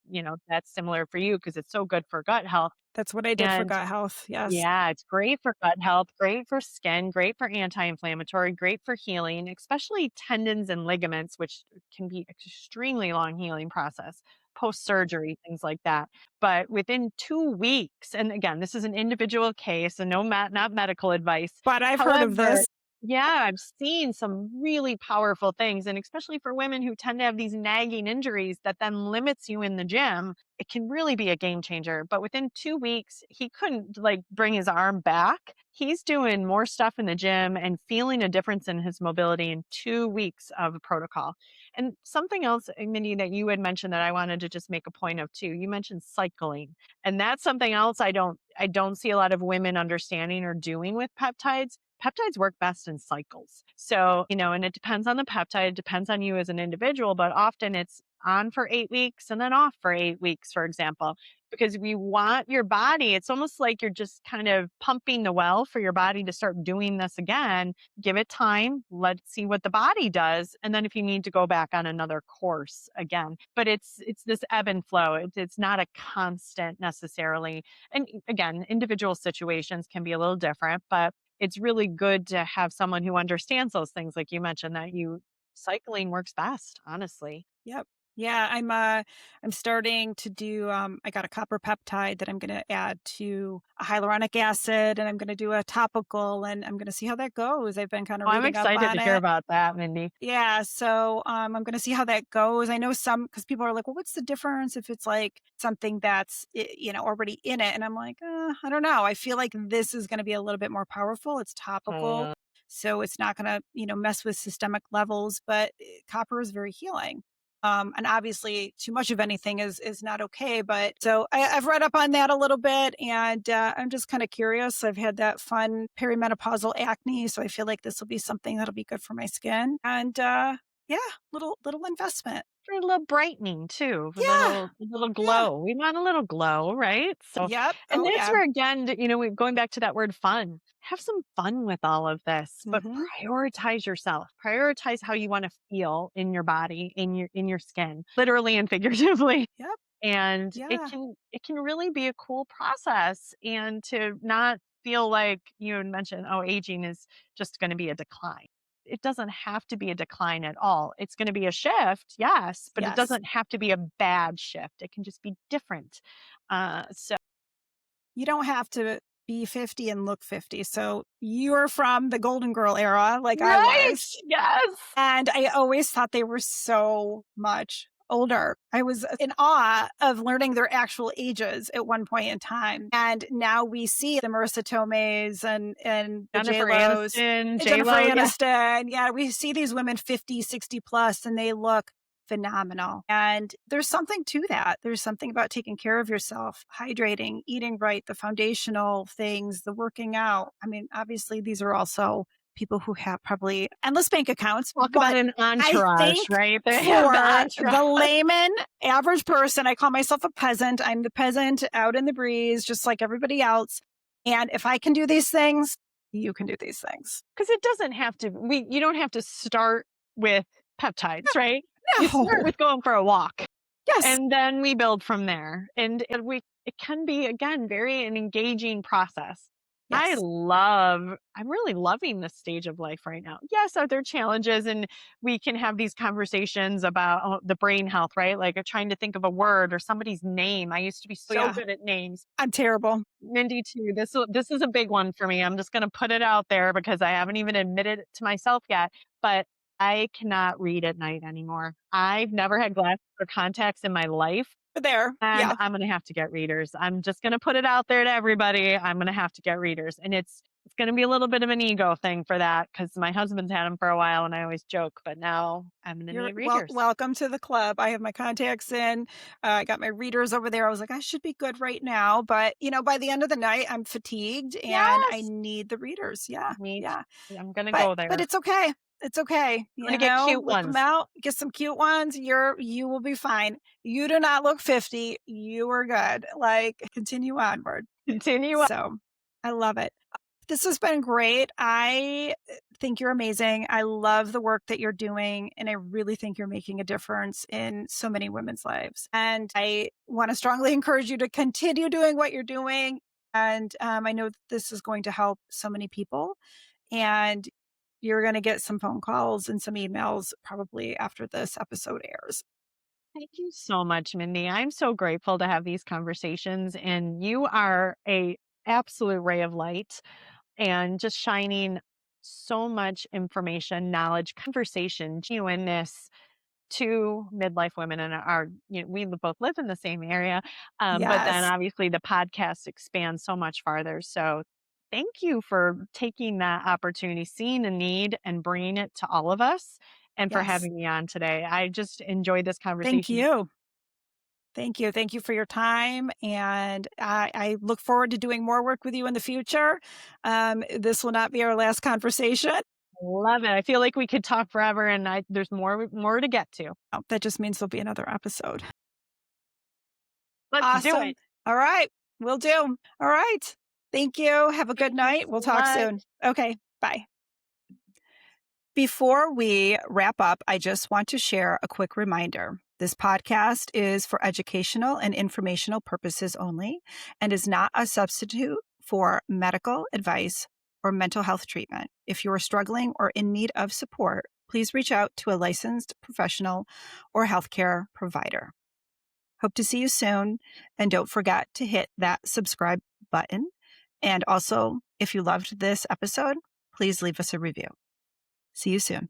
that's similar for you because it's so good for gut health. That's what I did for And gut health. Yes. yeah, it's great for gut health, great for skin, great for anti-inflammatory, great for healing, especially tendons and ligaments, which can be extremely long healing process, post-surgery, things like that. But within 2 weeks, and again, this is an individual case and not medical advice. But I've heard of However, this. Yeah, I've seen some really powerful things. And especially for women who tend to have these nagging injuries that then limits you in the gym, it can really be a game changer. But within 2 weeks, he couldn't like bring his arm back. He's doing more stuff in the gym and feeling a difference in his mobility in 2 weeks of a protocol. And something else, Mindy, that you had mentioned that I wanted to just make a point of too. You mentioned cycling. And that's something else I don't see a lot of women understanding or doing with peptides. Peptides work best in cycles. So, and it depends on the peptide, it depends on you as an individual, but often it's on for 8 weeks and then off for 8 weeks, for example, because we want your body, it's almost like you're just kind of pumping the well for your body to start doing this again. Give it time, let's see what the body does. And then if you need to go back on another course again, but it's this ebb and flow. It's not a constant necessarily. And again, individual situations can be a little different, but it's really good to have someone who understands those things, like you mentioned, that you cycling works best, honestly. Yep. Yeah, I'm starting to do I got a copper peptide that I'm going to add to a hyaluronic acid, and I'm going to do a topical, and I'm going to see how that goes. I've been kind of Oh, I'm reading up excited on to hear it. about that, Mindy. Yeah, so I'm going to see how that goes. I know some cuz people are like, "Well, what's the difference if it's like something that's already in it?" And I'm like, I don't know. I feel like this is going to be a little bit more powerful. It's topical. Uh, So it's not going to, mess with systemic levels, but copper is very healing. And obviously, too much of anything is not okay. But so I've read up on that a little bit, and I'm just kind of curious. I've had that fun perimenopausal acne, so I feel like this will be something that'll be good for my skin. And yeah, little investment. for a little brightening too, Yeah, a little yeah, glow. We want a little glow, right? So, yep. and Oh that's yeah. where again, going back to that word fun. Have some fun with all of this, but Hmm. prioritize yourself. Prioritize how you want to feel in your body, in your skin, literally and figuratively. Yep. And it Yeah. can really be a cool process, and to not feel like you had mentioned, oh, aging is just going to be a decline. It doesn't have to be a decline at all. It's going to be a shift, yes, but it Yes. doesn't have to be a bad shift. It can just be different. So You don't have to be 50 and look 50. So you're from the Golden Girl era, like I right, was. yes. And I always thought they were so much older. I was in awe of learning their actual ages at one point in time. And now we see the Marissa Tomei's and the Jennifer J-Lo's Aniston, and J Jennifer Lo, yeah. Aniston. Yeah, we see these women 50, 60 plus, and they look phenomenal. And there's something to that. There's something about taking care of yourself, hydrating, eating right, the foundational things, the working out. I mean, obviously, these are also people who have probably endless bank accounts, Talk about but an I entourage, think right? They have the for entourage. the layman, average person, I call myself a peasant. I'm the peasant out in the breeze, just like everybody else. And if I can do these things, you can do these things. Because it doesn't have to, you don't have to start with peptides, right? You start No. with going for a walk. Yes. And then we build from there. And it can be, again, very an engaging process. Yes. I'm really loving this stage of life right now. Yes, are there challenges? And we can have these conversations about the brain health, right? Like trying to think of a word or somebody's name. I used to be Oh, so yeah. good at names. I'm terrible. Mindy too. This is a big one for me. I'm just going to put it out there because I haven't even admitted it to myself yet, but I cannot read at night anymore. I've never had glasses or contacts in my life, There. and Yeah. I'm going to have to get readers. I'm just going to put it out there to everybody. I'm going to have to get readers, and it's going to be a little bit of an ego thing for that because my husband's had them for a while, and I always joke, but now I'm going to You're need readers. welcome to the club. I have my contacts in. I got my readers over there. I was like, I should be good right now, but by the end of the night, I'm fatigued and I Yes, need the readers. Yeah, me yeah. too. I'm going to But go but there. it's okay. It's okay. I'm going to get cute Whip them ones. out. Get some cute ones. You will be fine. You do not look 50. You are good. Like continue onward. Continue. So I love it. This has been great. I think you're amazing. I love the work that you're doing, and I really think you're making a difference in so many women's lives. And I want to strongly encourage you to continue doing what you're doing. And I know that this is going to help so many people. And you're going to get some phone calls and some emails probably after this episode airs. Thank you so much, Mindy. I'm so grateful to have these conversations, and you are a absolute ray of light and just shining so much information, knowledge, conversation, genuineness to midlife women and we both live in the same area. But then Yes. obviously the podcast expands so much farther. So thank you for taking that opportunity, seeing a need and bringing it to all of us, and for Yes. having me on today. I just enjoyed this Thank conversation. you. Thank you. Thank you for your time. And I look forward to doing more work with you in the future. This will not be our last conversation. Love it. I feel like we could talk forever, and there's more to get to. Oh, that just means there'll be another episode. Let's do Awesome. it. All right. Will do. All right. Thank you. Have a good Thank you night. We'll so talk much. soon. Okay. Bye. Before we wrap up, I just want to share a quick reminder. This podcast is for educational and informational purposes only and is not a substitute for medical advice or mental health treatment. If you are struggling or in need of support, please reach out to a licensed professional or healthcare provider. Hope to see you soon. And don't forget to hit that subscribe button. And also, if you loved this episode, please leave us a review. See you soon.